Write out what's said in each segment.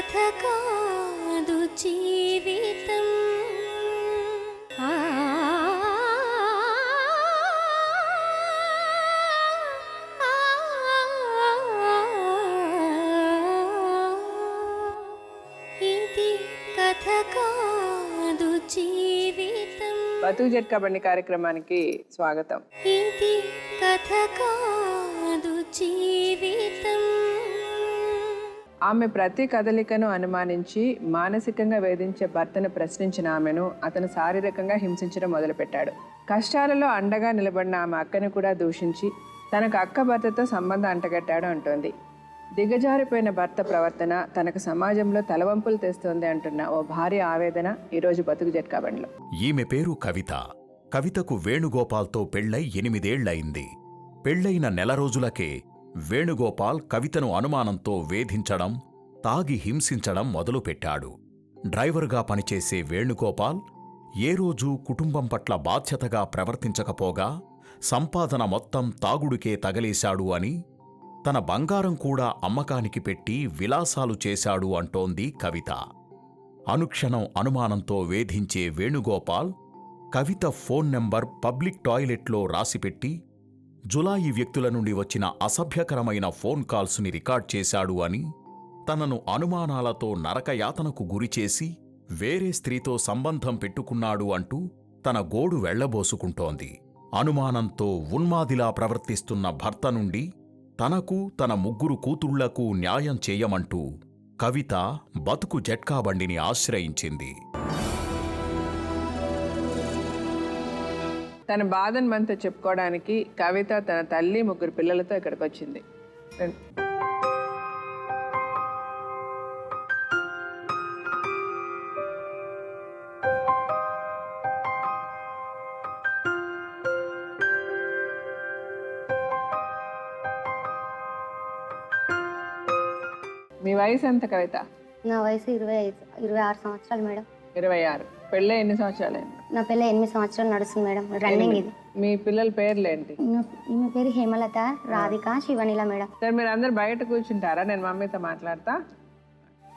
కథ కాదు జీవితం. ఇది కథ కాదు జీవితం. బతుకు జట్కా బండి కార్యక్రమానికి స్వాగతం. ఇది కథ కాదు జీవితం. ఆమె ప్రతి కదలికను అనుమానించి మానసికంగా వేధించే భర్తను ప్రశ్నించిన ఆమెను అతను శారీరకంగా హింసించడం మొదలుపెట్టాడు. కష్టాలలో అండగా నిలబడిన ఆమె అక్కను కూడా దూషించి తనకు అక్క భర్తతో సంబంధం అంటగట్టాడు అంటోంది. దిగజారిపోయిన భర్త ప్రవర్తన తనకు సమాజంలో తలవంపులు తెస్తోంది అంటున్న ఓ భార్య ఆవేదన ఈరోజు బతుకు జట్కా బండిలో. ఈమె పేరు కవిత. కవితకు వేణుగోపాల్తో పెళ్లై 8 ఏళ్లయింది. పెళ్లైన నెల రోజులకే వేణుగోపాల్ కవితను అనుమానంతో వేధించడం, తాగి హింసించడం మొదలుపెట్టాడు. డ్రైవర్గా పనిచేసే వేణుగోపాల్ ఏ రోజూ కుటుంబం పట్ల బాధ్యతగా ప్రవర్తించకపోగా సంపాదన మొత్తం తాగుడికే తగలేశాడు అని, తన బంగారం కూడా అమ్మకానికి పెట్టి విలాసాలు చేశాడు అంటోంది కవిత. అనుక్షణం అనుమానంతో వేధించే వేణుగోపాల్ కవిత ఫోన్ నెంబర్ పబ్లిక్ టాయిలెట్లో రాసిపెట్టి జులాయి వ్యక్తుల నుండి వచ్చిన అసభ్యకరమైన ఫోన్ కాల్స్ని రికార్డ్ చేశాడు అని, తనను అనుమానాలతో నరకయాతనకు గురిచేసి వేరే స్త్రీతో సంబంధం పెట్టుకున్నాడు అంటూ తన గోడు వెళ్లబోసుకుంటోంది. అనుమానంతో ఉన్మాదిలా ప్రవర్తిస్తున్న భర్త నుండి తనకు తన 3 కూతుళ్లకు న్యాయం చేయమంటూ కవిత బతుకు జట్కా బండిని ఆశ్రయించింది. తన బాధను మనతో చెప్పుకోవడానికి కవిత తన తల్లి 3 పిల్లలతో ఇక్కడికి వచ్చింది. మీ వయసు ఎంత కవిత? నా వయసు 26 సంవత్సరాలు మేడం. 26. పెళ్ళి ఎన్ని సంవత్సరాలైంది? నా పెళ్ళి 8 సంవత్సరాలు నడుస్తుంది మేడం. రన్నింగ్ ఇది. మీ పిల్లల పేర్లేంటి? ఈమె పేరు హేమలత, రాధిక, శివనీల మేడం. సరే, మీరు అందరు బయట కూర్చుంటారా? నేను మమ్మీతో మాట్లాడతా.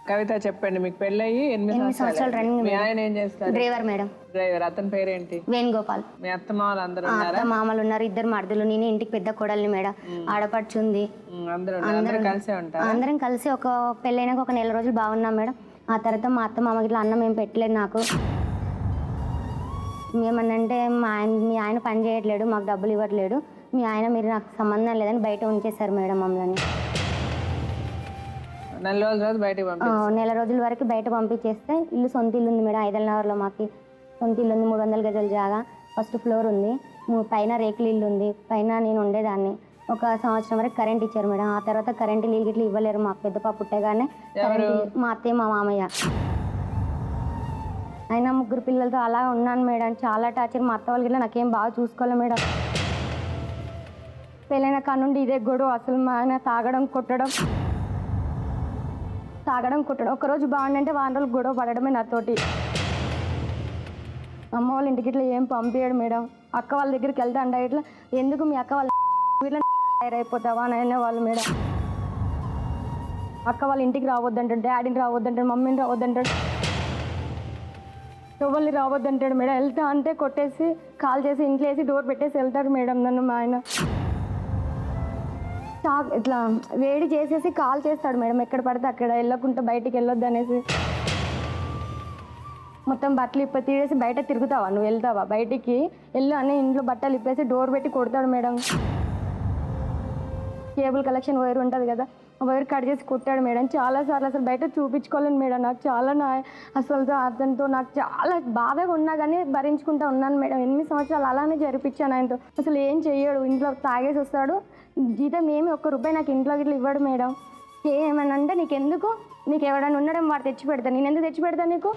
కవిత చెప్పండి, మీకు పెళ్ళయి 8 సంవత్సరాలు రన్నింగ్. మీ ఆయన ఏం చేస్తారు? Driver madam. డ్రైవర్. అతని పేరేంటి? వేణుగోపాల్. మీ అత్తమామలు అందరూ ఉన్నారా? అత్త మామలు ఉన్నారు, 2 మర్దులు. నేను ఇంటికి పెద్ద కోడల్ని మేడం. ఆడపడుచుంది. అందరూ కలిసే ఉంటారు. అందరం కలిసి ఒక పెళ్ళైనాక ఒక నెల రోజులు బాగున్నాం మేడం. ఆ తర్వాత మా అత్త మామకి ఇట్లా అన్నం ఏం పెట్టలేదు నాకు. ఏమన్నంటే మీ ఆయన పని చేయట్లేడు, మాకు డబ్బులు ఇవ్వట్లేడు, మీ ఆయన మీరు నాకు సంబంధం లేదని బయట ఉంచేశారు మేడం మమ్మల్ని. నెల రోజుల వరకు బయట పంపించేస్తే ఇల్లు సొంత ఇల్లు ఉంది మేడం. ఐదల్నగర్లో మాకు సొంత ఇల్లు ఉంది. 300 గజాల జాగా, ఫస్ట్ ఫ్లోర్ ఉంది, పైన రేకుల ఇల్లు ఉంది. పైన నేను ఉండేదాన్ని. 1 సంవత్సరం వరకు కరెంట్ ఇచ్చారు మేడం. ఆ తర్వాత కరెంటు నీళ్ళు గిట్లా ఇవ్వలేరు. మాకు పెద్ద పాప పుట్టగానే మా అత్తయ్య మా మామయ్య. అయినా 3 పిల్లలతో అలా ఉన్నాను మేడం. చాలా టార్చర్. మా అత్త వాళ్ళు గిట్లా నాకేం బాగా చూసుకోవాలి మేడం. పెళ్ళైన కాడ నుండి ఇదే గొడవ. అసలు మా ఆయన తాగడం కొట్టడం. ఒకరోజు బాగుండంటే వారం రోజులు గొడవ పడడమే నాతోటి. అమ్మ వాళ్ళ ఇంటికి ఇట్లా ఏం పంపించాడు మేడం. అక్క వాళ్ళ దగ్గరికి వెళ్తా అంటే ఇట్లా ఎందుకు మీ అక్క వాళ్ళ అయిపోతావా అని అయిన వాళ్ళు మేడం. అక్క వాళ్ళ ఇంటికి రావద్దంటాడు, డాడీని రావద్దంటాడు, మమ్మీని రావద్దంటాడు, ఎవరిని రావద్దంటాడు మేడం. వెళ్తా అంటే కొట్టేసి కాల్ చేసి ఇంట్లో వేసి డోర్ పెట్టేసి వెళ్తాడు మేడం నన్ను మా ఆయన. ఇట్లా వేడి చేసేసి కాల్ చేస్తాడు మేడం. ఎక్కడ పడితే అక్కడ వెళ్ళకుండా బయటికి వెళ్ళొద్దు అనేసి. మొత్తం బట్టలు తీసేసి బయట తిరుగుతావా, నువ్వు వెళ్తావా బయటికి వెళ్ళు అని ఇంట్లో బట్టలు ఇప్పేసి డోర్ పెట్టి కొడతాడు మేడం. కేబుల్ కలెక్షన్ వైర్ ఉంటుంది కదా, ఆ వైర్ కట్ చేసి కొట్టాడు మేడం. చాలాసార్లు అసలు బయట చూపించుకోలేను మేడం. నాకు చాలా అసలు అతనితో నాకు చాలా బాధగా ఉన్నా కానీ భరించుకుంటూ ఉన్నాను మేడం. 8 సంవత్సరాలు అలానే జరిపించాను ఆయనతో. అసలు ఏం చెయ్యడు, ఇంట్లో తాగేసి వస్తాడు. జీతం ఏమి ₹1 నాకు ఇంట్లో గిట్లా ఇవ్వడు మేడం. ఏమన్నా అంటే నీకెందుకు, నీకు ఎవడన్నా ఉండడం వాడు తెచ్చి పెడతాను, నేను ఎందుకు తెచ్చి పెడతాను నీకు?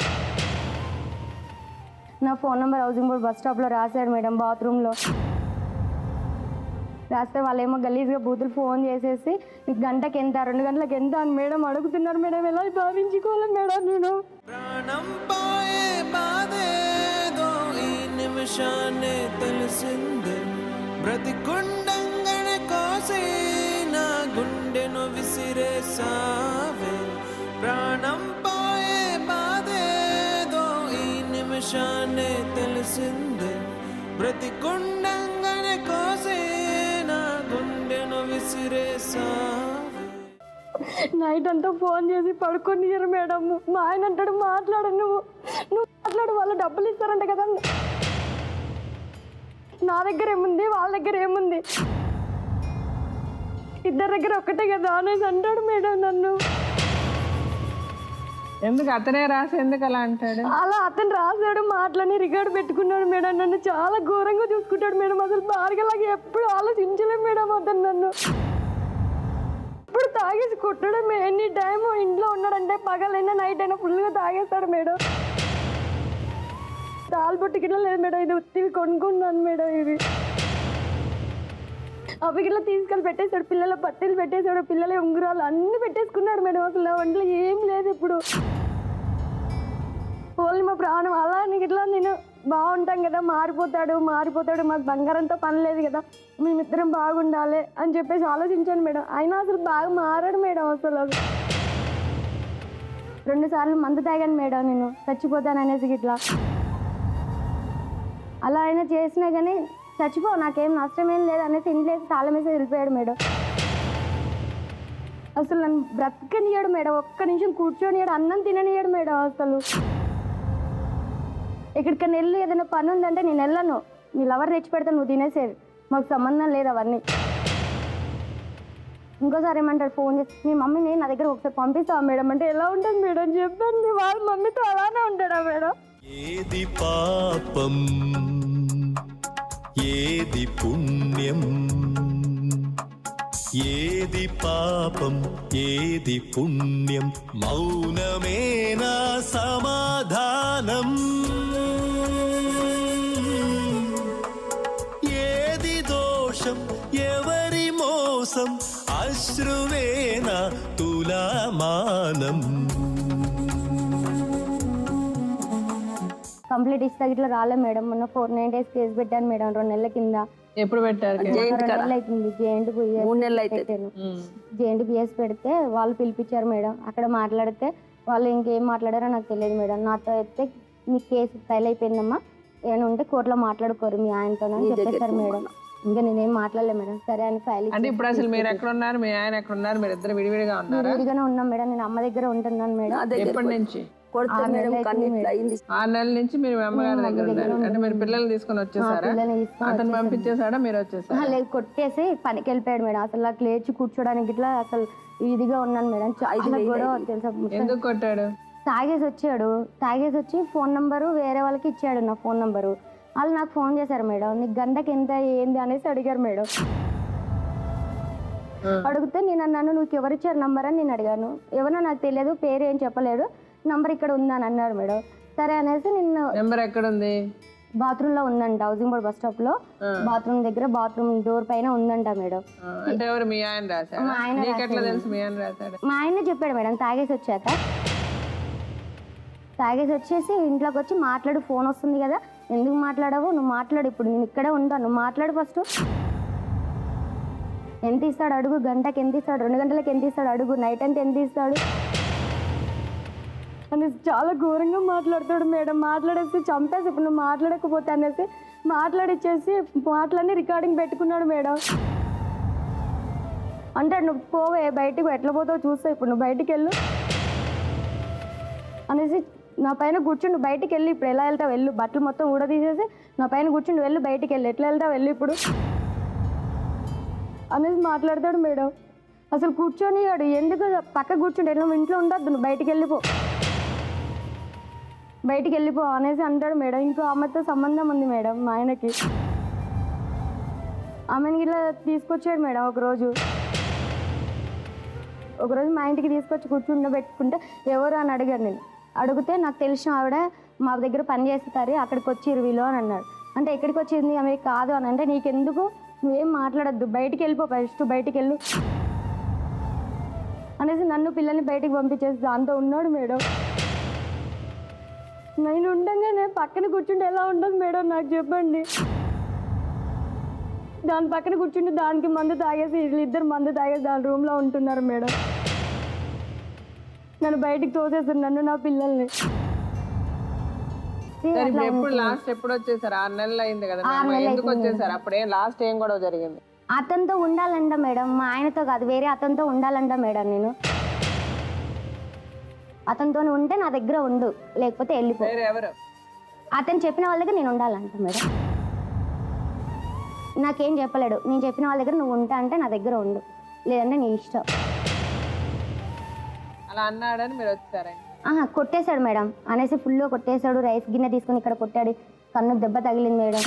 నా phone number housing board bus స్టాప్లో రాశాడు మేడం. బాత్రూంలో రాస్తే వాళ్ళేమో గలీజ్గా బూతులు ఫోన్ చేసేసి మీకు గంటకి ఎంత, 2 గంటలకు ఎంత అని మేడం అడుగుతున్నారు మేడం. ఎలా భావించుకోవాలి మేడం నేను? బ్రతికుండంగనే కోసి నా గుండెను విసిరేసావే ప్రాణం రాసింది బ్రతికుండంగానే కోసే నా గుండెను విసిరేసావే. నైట్ అంతా ఫోన్ చేసి పడుకోనియరు మేడం. మా ఆయన అంటాడు మాట్లాడు, నువ్వు మాట్లాడు, వాళ్ళు డబ్బులు ఇస్తారంట కదా. నా దగ్గర ఏముంది, వాళ్ళ దగ్గర ఏముంది, ఇద్దరి దగ్గర ఒక్కటే కదా అనేసి అంటాడు మేడం నన్ను. ఎందుకు అతనే రాసి ఎందుకు అలా అంటాడు? అలా అతను రాశాడు, మాటలని రికార్డు పెట్టుకున్నాడు మేడం. నన్ను చాలా ఘోరంగా చూసుకుంటాడు మేడం. అసలు భార్గలాగా ఎప్పుడు ఆలోచించలేదు మేడం అతను నన్ను. ఇప్పుడు తాగేసి కొట్టడం, ఎనీ టైం ఇంట్లో ఉన్నాడంటే పగలైనా నైట్ అయినా ఫుల్గా తాగేస్తాడు మేడం. తాల్బొట్టు గిట్ల లేదు మేడం, ఇది ఉత్తివి కొనుక్కున్నాను మేడం. ఇది అవి గిట్ల తీసుకెళ్ళి పెట్టేశాడు, పిల్లల పట్టీలు పెట్టేశాడు, పిల్లల ఉంగరాలు అన్నీ పెట్టేసుకున్నాడు మేడం. అసలు నా ఒంట్లో ఏం లేదు ఇప్పుడు. ఓన్లీ మా ప్రాణం అలా గిట్లా నేను బాగుంటాం కదా, మారిపోతాడు మాకు బంగారంతో పని లేదు కదా, మేమిద్దరం బాగుండాలి అని చెప్పేసి ఆలోచించాను మేడం. అయినా అసలు బాగా మారాడు మేడం. అసలు 2 సార్లు మందు తాగాను మేడం నేను, చచ్చిపోతాను అనేసి గిట్లా. అలా అయినా చేసినా కానీ చచ్చిపో, నాకేం నష్టమేం లేదు అనేసి ఇంట్లోకి తాళం వేసి వెళ్ళిపోయాడు మేడం. అసలు నన్ను బ్రతకనియాడు మేడం, ఒక్క నిమిషం కూర్చొనియాడు, అన్నం తిననియాడు మేడం. అసలు ఎక్కడికైనా వెళ్ళి ఏదైనా పని ఉందంటే నేను వెళ్ళను, నీ లవర్ తెచ్చి పెడతా, నువ్వు తినేసేది, మాకు సంబంధం లేదు అవన్నీ. ఇంకోసారి ఏమంటాడు ఫోన్ చేసి, మీ మమ్మీని నా దగ్గర ఒకసారి పంపిస్తావా మేడం అంటే, ఎలా ఉంటుంది మేడం చెప్పండి, వాళ్ళ మమ్మీతో అలానే ఉంటాడా మేడం? ఏది పాపం ఏది పుణ్యం, ఏది పాపం ఏది పుణ్యం, మౌనమేనా సమాధానం, ఏది దోషం ఎవరి మోసం, అశ్రువేనా తులామానం. కంప్లీట్ ఇస్తా ఇట్లా రాలే మేడం. మొన్న 4-9 days కేసు పెట్టాను మేడం, 2 నెలల కింద. ఎప్పుడు పెట్టారు? 2 నెలలు అవుతుంది. జేఎంట్ బిఎస్ పెడితే వాళ్ళు పిలిపించారు మేడం. అక్కడ మాట్లాడితే వాళ్ళు ఇంకేం మాట్లాడారో నాకు తెలియదు మేడం. నాతో అయితే మీ కేసు ఫైల్ అయిపోయిందమ్మా, ఏమైనా ఉంటే కోర్టులో మాట్లాడుకోరు మీ ఆయనతో అని చెప్పేశారు మేడం. ఇంకా నేనేం మాట్లాడలేదు మేడం. సరే అని ఫైల్. అంటే ఇప్పుడు అసలు మీరు ఎక్కడ ఉన్నారు, మీ ఆయన ఎక్కడ ఉన్నారు, మీరు ఇద్దరు విడివిడిగా ఉన్నారు? విడిగానే ఉన్నాం మేడం. నేను అమ్మ దగ్గర ఉంటున్నాను మేడం. ఎప్పటి నుంచి? 6 నెలలు 6 నెలల నుంచి మీరు మీ అమ్మగారి దగ్గర ఉన్నారు. అంటే మీరు పిల్లల్ని తీసుకొని వచ్చేసారా? అతను పంపించేసాడా, మీరు వచ్చేసారా? లేదు, కొట్టేసి పనికి వెళ్ళిపోయాడు మేడం. అసలు నాకు లేచి కూర్చోడానికి ఇట్లా అసలు ఇదిగా ఉన్నాను మేడం. చాలా కూడా తెలుసా. ఎందుకు కొట్టాడు? తాగేసి వచ్చి ఫోన్ నెంబరు వేరే వాళ్ళకి ఇచ్చాడు, నా ఫోన్ నెంబరు. వాళ్ళు నాకు ఫోన్ చేశారు మేడం, నీకు గంటకి ఎంత ఏంది అనేసి అడిగారు మేడం. అడిగితే నేను అన్నాను, నువ్వు ఎవరిచ్చారు నంబర్ అని నేను అడిగాను. ఎవరో నాకు తెలియదు, పేరు ఏం చెప్పలేదు, నంబర్ ఇక్కడ ఉందని అన్నారు మేడం. సరే అనేసి నిన్ను. నెంబర్ ఎక్కడ ఉంది? బాత్రూమ్ లో ఉందంట, హౌసింగ్ బోర్డ్ బస్ స్టాప్ లో బాత్రూమ్ దగ్గర బాత్రూమ్ డోర్ పైన ఉందంట మేడం. అంటే ఎవరు, మీ ఆయన రాశాడు? మా ఆయన తెలుసు మీ ఆయన రాశాడు? మా ఆయనే చెప్పాడు మేడం. తాగేసి వచ్చేసి ఇంట్లోకి వచ్చి మాట్లాడు, ఫోన్ వస్తుంది కదా, ఎందుకు మాట్లాడవు, నువ్వు మాట్లాడు, ఇప్పుడు నేను ఇక్కడే ఉంటాను, నువ్వు మాట్లాడు ఫస్ట్, ఎంత ఇస్తాడు అడుగు, గంటకి ఎంత ఇస్తాడు, 2 గంటలకు ఎంత ఇస్తాడు అడుగు, నైట్ అంతా ఎంత ఇస్తాడు అనేసి చాలా ఘోరంగా మాట్లాడతాడు మేడం. మాట్లాడేసి చంపేసి, ఇప్పుడు నువ్వు మాట్లాడకపోతే అనేసి మాట్లాడిచ్చేసి మాటలన్నీ రికార్డింగ్ పెట్టుకున్నాడు మేడం. అంటే నువ్వు పోవే బయటికి, ఎట్లా పోతావు చూస్తావు, ఇప్పుడు నువ్వు బయటికి వెళ్ళు అనేసి నా పైన కూర్చుండు, బయటికి వెళ్ళి ఇప్పుడు ఎలా వెళ్తావు వెళ్ళు, బట్టలు మొత్తం ఊడదీసేసి నా పైన కూర్చుండు, వెళ్ళు బయటికి వెళ్ళి, ఎట్లా వెళ్తావు వెళ్ళు ఇప్పుడు అనేసి మాట్లాడతాడు మేడం. అసలు కూర్చొనియాడు, ఎందుకు పక్క కూర్చుంటే నువ్వు ఇంట్లో ఉండొద్దు, నువ్వు బయటికి వెళ్ళిపో అనేసి అంటాడు మేడం. ఇంకో ఆమెతో సంబంధం ఉంది మేడం మా ఆయనకి. ఆమెకి ఇలా తీసుకొచ్చాడు మేడం. ఒకరోజు మా ఇంటికి తీసుకొచ్చి కూర్చుండబెట్టుకుంటే ఎవరు అని అడిగారు. నేను అడిగితే నాకు తెలిసిన ఆవిడ మా దగ్గర పని చేస్తారు, అక్కడికి వచ్చి 20 అని అన్నాడు. అంటే ఎక్కడికి వచ్చింది ఆమె కాదు అని అంటే, నీకెందుకు, నువ్వేం మాట్లాడద్దు, బయటికి వెళ్ళిపో, ఫస్ట్ బయటికి వెళ్ళు అనేసి నన్ను పిల్లల్ని బయటికి పంపించేసి దాంతో ఉన్నాడు మేడం. నేను ఉండగానే పక్కన కూర్చుంటే ఎలా ఉండదు మేడం నాకు చెప్పండి. దాని పక్కన కూర్చుంటే దానికి మందు తాగేసి, వీళ్ళిద్దరు మందు తాగేసి దాని రూమ్లో ఉంటున్నారు మేడం. నన్ను బయటికి తోసేస్తారు, నన్ను నా పిల్లల్ని. కలిసి సరే, అట్లా ఇప్పుడు ఎప్పుడు ఉంటున్నాం. లాస్ట్ ఎప్పుడు వచ్చేసారు? 6 నెలలు అయింది కదా, 6 నెలలు ఎందుకు అవుతుంది. వచ్చేసారు? అప్పుడే లాస్ట్ ఏం గొడవ జరిగింది? అతనితో ఉండాలంట మేడం, మా ఆయనతో కాదు, వేరే అతనితో ఉండాలంట మేడం. నేను అతనితో ఉంటే నా దగ్గర ఉండు, లేకపోతే వెళ్ళిపో. వేరే ఎవరు? అతను చెప్పిన వాళ్ళ దగ్గర నేను ఉండాలంట మేడం. నాకేం చెప్పలేడు, నేను చెప్పిన వాళ్ళ దగ్గర నువ్వు ఉంటా అంటే నా దగ్గర ఉండు, లేదంటే నీ ఇష్టం. అలా అన్నాడని మీరు వచ్చారా? కొట్టేశాడు మేడం, అనేసి ఫుల్గా కొట్టేశాడు. రైస్ గిన్నె తీసుకొని ఇక్కడ కొట్టాడు, కన్ను దెబ్బ తగిలింది మేడం.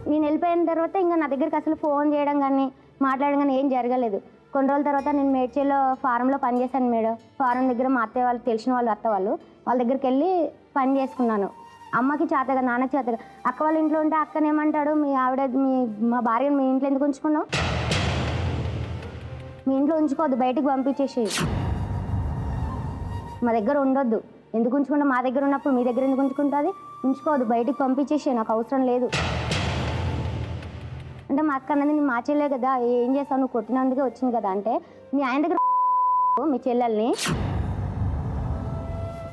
నేను వెళ్ళిపోయిన తర్వాత ఇంకా నా దగ్గరికి అసలు ఫోన్ చేయడం కానీ మాట్లాడడం కానీ ఏం జరగలేదు. కొన్ని రోజుల తర్వాత నేను మేడ్చేలో ఫారంలో పనిచేశాను మేడం. ఫారం దగ్గర మా అత్తయ్య వాళ్ళు, తెలిసిన వాళ్ళు, అత్త వాళ్ళ దగ్గరికి వెళ్ళి పని చేసుకున్నాను. అమ్మకి చేతగా, నాన్నకి చేతగా. అక్క వాళ్ళ ఇంట్లో ఉంటే అక్కనేమంటాడు, మీ ఆవిడ మా భార్యను మీ ఇంట్లో ఎందుకు ఉంచుకున్నావు, మీ ఇంట్లో ఉంచుకోవద్దు, బయటికి పంపించేసి, మా దగ్గర ఉండొద్దు, ఎందుకు ఉంచుకుంటా, మా దగ్గర ఉన్నప్పుడు మీ దగ్గర ఎందుకు ఉంచుకుంటుంది, ఉంచుకోవద్దు, బయటికి పంపించేసి, నాకు అవసరం లేదు అంటే మా అక్క అన్నది, నేను మా చెల్లె కదా, ఏం చేస్తావు, నువ్వు కొట్టినందుకే వచ్చింది కదా అంటే, మీ ఆయన దగ్గర మీ చెల్లెల్ని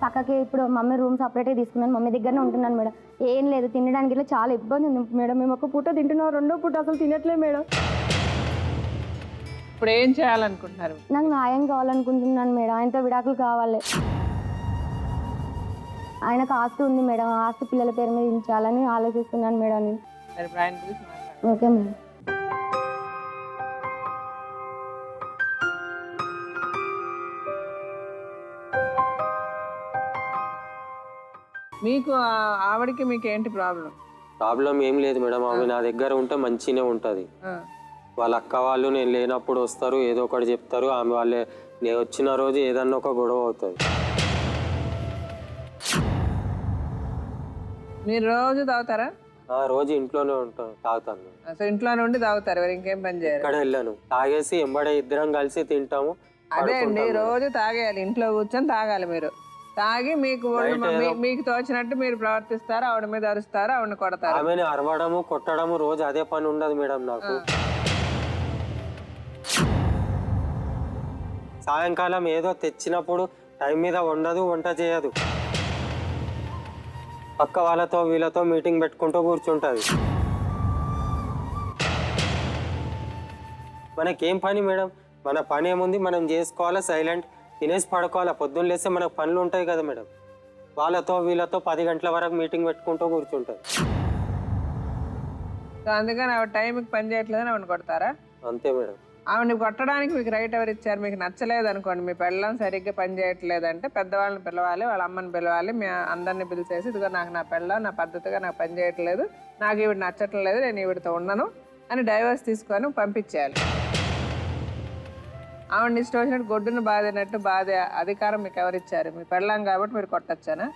పక్కకి ఇప్పుడు మమ్మీ రూమ్ సపరేట్గా తీసుకున్నాను, మమ్మీ దగ్గరనే ఉంటున్నాను మేడం. ఏం లేదు, తినడానికి ఇలా చాలా ఇబ్బంది ఉంది మేడం. మేము ఒక పూట తింటున్నాం, రెండో పూట అసలు తినట్లేదు మేడం. ఇప్పుడు ఏం చేయాలనుకుంటున్నారు? నాకు న్యాయం కావాలనుకుంటున్నాను మేడం, ఆయనతో విడాకులు కావాలి. ఆయనకు ఆస్తి ఉంది మేడం, ఆస్తి పిల్లల పేరు మీద ఉంచాలని ఆలోచిస్తున్నాను మేడం నేను. సరే, ఇప్పుడు ఆయన గురించి మాట్లాడండి. Okay madam. మీకు ఆవిడకి మీకు ఏంటి ప్రాబ్లం? ప్రాబ్లం ఏం లేదు మేడం, ఆమె నా దగ్గర ఉంటే మంచిగానే ఉంటుంది. వాళ్ళ అక్క వాళ్ళు నేను లేనప్పుడు వస్తారు, ఏదో ఒకటి చెప్తారు. ఆమె వాళ్ళే నేను వచ్చిన రోజు ఏదన్నా ఒక గొడవ అవుతుంది. మీరు రోజు తాగుతారా? రోజు ఇంట్లోనే ఉంటాను, తాగుతాను. అసలు ఇంట్లోనే ఉండి తాగుతారు, మరి ఇంకేం పని చేయరు? ఇక్కడ వెళ్ళాను, తాగేసి ఎంబడే ఇద్దరం కలిసి తింటాము. అదే అండి, రోజు తాగేయాలి, ఇంట్లో కూర్చొని తాగాలి. మీరు తాగి మీకు మీకు తోచినట్టు మీరు ప్రవర్తిస్తారు, ఆవిడ మీద అరుస్తారు, ఆవిడని కొడతారు. ఆమెను అరవడము కొట్టడము రోజు అదే పని ఉండదు మేడం నాకు. సాయంకాలం ఏదో తెచ్చినప్పుడు టైం మీద వండదు, వంట చేయదు. పక్క వాళ్ళతో వీళ్ళతో మీటింగ్ పెట్టుకుంటూ కూర్చుంటుంది. మనకేం పని మేడం? మన పని ఏముంది, మనం చేసుకోవాలా, సైలెంట్ తినేసి పడుకోవాలా. పొద్దున్న లేస్తే మనకు పనులు ఉంటాయి కదా మేడం. వాళ్ళతో వీళ్ళతో 10 గంటల వరకు మీటింగ్ పెట్టుకుంటూ కూర్చుంటుంది. సో అందుకని ఆవిడ టైంకి పని చేయట్లేదని ఆవిడ కొడతారా? అంతే మేడం. ఆవిడని కొట్టడానికి మీకు రైట్ ఎవరు ఇచ్చారు? మీకు నచ్చలేదు అనుకోండి, మీ పెళ్ళం సరిగ్గా పని చేయట్లేదంటే పెద్దవాళ్ళని పిలవాలి, వాళ్ళ అమ్మని పిలవాలి, మీ అందరినీ పిలిచేసి, ఇదిగో నాకు నా పెళ్ళం నా పద్ధతిగా నాకు పని చేయట్లేదు, నాకు ఈవిడ నచ్చట్లేదు, నేను ఈవిడతో ఉండను అని డైవర్స్ తీసుకొని పంపించేయాలి. ఆవిడని ఇష్టం వచ్చినట్టు గొడ్డును బాధినట్టు బాధే అధికారం మీకు ఎవరిచ్చారు? మీ పెళ్ళాం కాబట్టి మీరు కొట్టచ్చానా?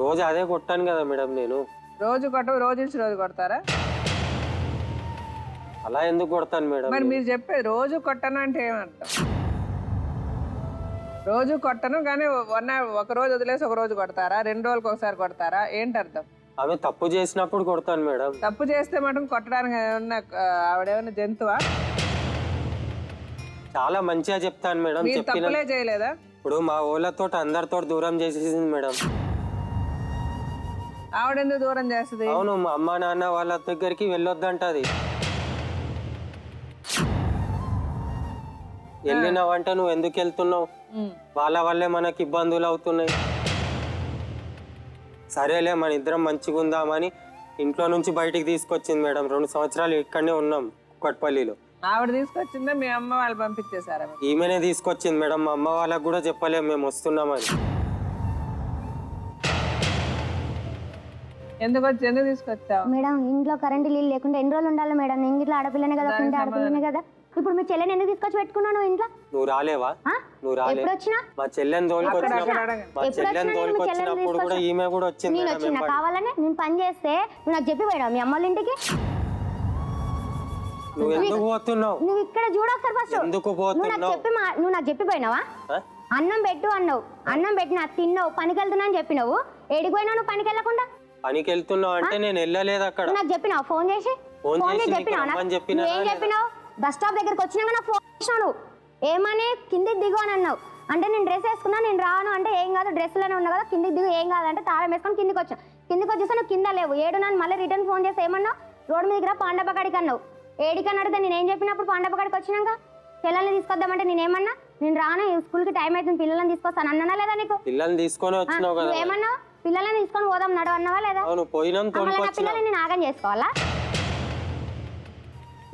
రోజు అదే కొట్టాను కదా మేడం నేను. రోజు కొట్టవు, రోజు ఇచ్చి రోజు కొడతారా? అలా ఎందుకు కొడతాను మేడం? మరి మీరు చెప్పేది రోజు కొట్టను అంటే ఏమర్థం? రోజు కొట్టను కానీ ఒక రోజు వదిలేసి ఒక రోజు కొడతారా? 2 రోజులకు ఒకసారి కొడతారా? ఏంటి అర్థం? ఆమె తప్పు చేసినప్పుడు కొడతాను మేడం. తప్పు చేస్తే మటుకు కొట్టడానికి ఏమన్నా ఆవిడేమన్నా జంతువా? చాలా మంచిగా చెప్తాను మేడం. మీరు చెప్పిన తప్పులే చేయలేదా? ఇప్పుడు మా ఊళ్ళతో అందరితో దూరం చేసేసింది మేడం. ఆవిడెందుకు దూరం చేస్తుంది? అవును, మా అమ్మ నాన్న వాళ్ళ దగ్గరికి వెళ్ళొద్దంటది. వెళ్ళినావంటే నువ్వు ఎందుకు వెళ్తున్నావు, వాళ్ళ వల్లే మనకి ఇబ్బందులు అవుతున్నాయి. సరేలే మన ఇద్దరం మంచిగా ఉందామని ఇంట్లో నుంచి బయటికి తీసుకొచ్చింది మేడం. 2 సంవత్సరాలు ఇక్కడనే ఉన్నాం కుక్కట్పల్లిలో. ఆవిడ తీసుకొచ్చిందా మీ అమ్మ వాళ్ళు పంపించేశారా? ఈమెనే తీసుకొచ్చింది మేడం. మా అమ్మ వాళ్ళకి కూడా చెప్పలేము మేము వస్తున్నామని. ఎందుకు తీసుకొచ్చావు? మేడం ఇంట్లో కరెంట్ నీళ్ళు లేకుండా ఎన్ని రోజులు ఉండాలి మేడం? నేను ఇంట్లో ఆడపిల్లనే కదా, ఉంటే ఆడపిల్లనే కదా. ఇప్పుడు మీ చెల్లెని ఎందుకు తీసుకొచ్చి పెట్టుకున్నాను ఇంట్లో? నువ్వు రాలేవా? నువ్వు రాలే. ఎప్పుడు వచ్చినా? మా చెల్లెని తోలుకొచ్చినప్పుడు కూడా ఈమె కూడా వచ్చింది. నేను వచ్చిన కావాలని నేను పని చేస్తే నువ్వు నాకు చెప్పి పోయినావు మీ అమ్మోళ్ళ ఇంటికి? నువ్వు ఎందుకు పోతున్నావు? నువ్వు ఇక్కడ చూడొకసారి ఫస్ట్. ఎందుకు పోతున్నావు? నువ్వు నాకు చెప్పిపోయినావా? అన్నం పెట్టు అన్నావు, అన్నం పెట్టినా తిన్నావు, పనికి వెళ్తున్నా అని చెప్పినావు. ఏడికి పోయినావు నువ్వు పనికి వెళ్ళకుండా? పనికి వెళ్తున్నావు అంటే నేను వెళ్ళలేదు అక్కడ. నాకు చెప్పినావు ఫోన్ చేసి? చెప్పినావు? బస్ స్టాప్ దగ్గరకు వచ్చినాక నాకు ఫోన్ చేసినావు. ఏమని కిందికి దిగు అని అన్నావు. అంటే నేను డ్రెస్ వేసుకున్నా, నేను రాను అంటే ఏం కాదు డ్రెస్లోనే ఉన్నా కదా కిందికి దిగు ఏం కాదంటే తాళం వేసుకొని కిందికి వచ్చాను. కిందికి వచ్చేసి నువ్వు కింద లేవు, ఏడు నన్ను మళ్ళీ రిటర్న్ ఫోన్ చేసి ఏమన్నావు, రోడ్డు మీదకి రా పాండపకాడికి అన్నావు. ఏడికని అడిగితే నేను ఏం చెప్పినప్పుడు పాండపకాడికి వచ్చినాక పిల్లల్ని తీసుకొద్దామంటే నేనేమన్నా, నేను రాను స్కూల్కి టైం అవుతుంది పిల్లల్ని తీసుకొస్తాను అన్నానా లేదా నీకు? పిల్లల్ని తీసుకొని వచ్చినావు కదా, ఏమన్నావు? పిల్లల్ని తీసుకొని పోదాం నడు అన్నావా లేదా? పోయినాం పిల్లల్ని నేను ఆగం చేసుకోవాలా?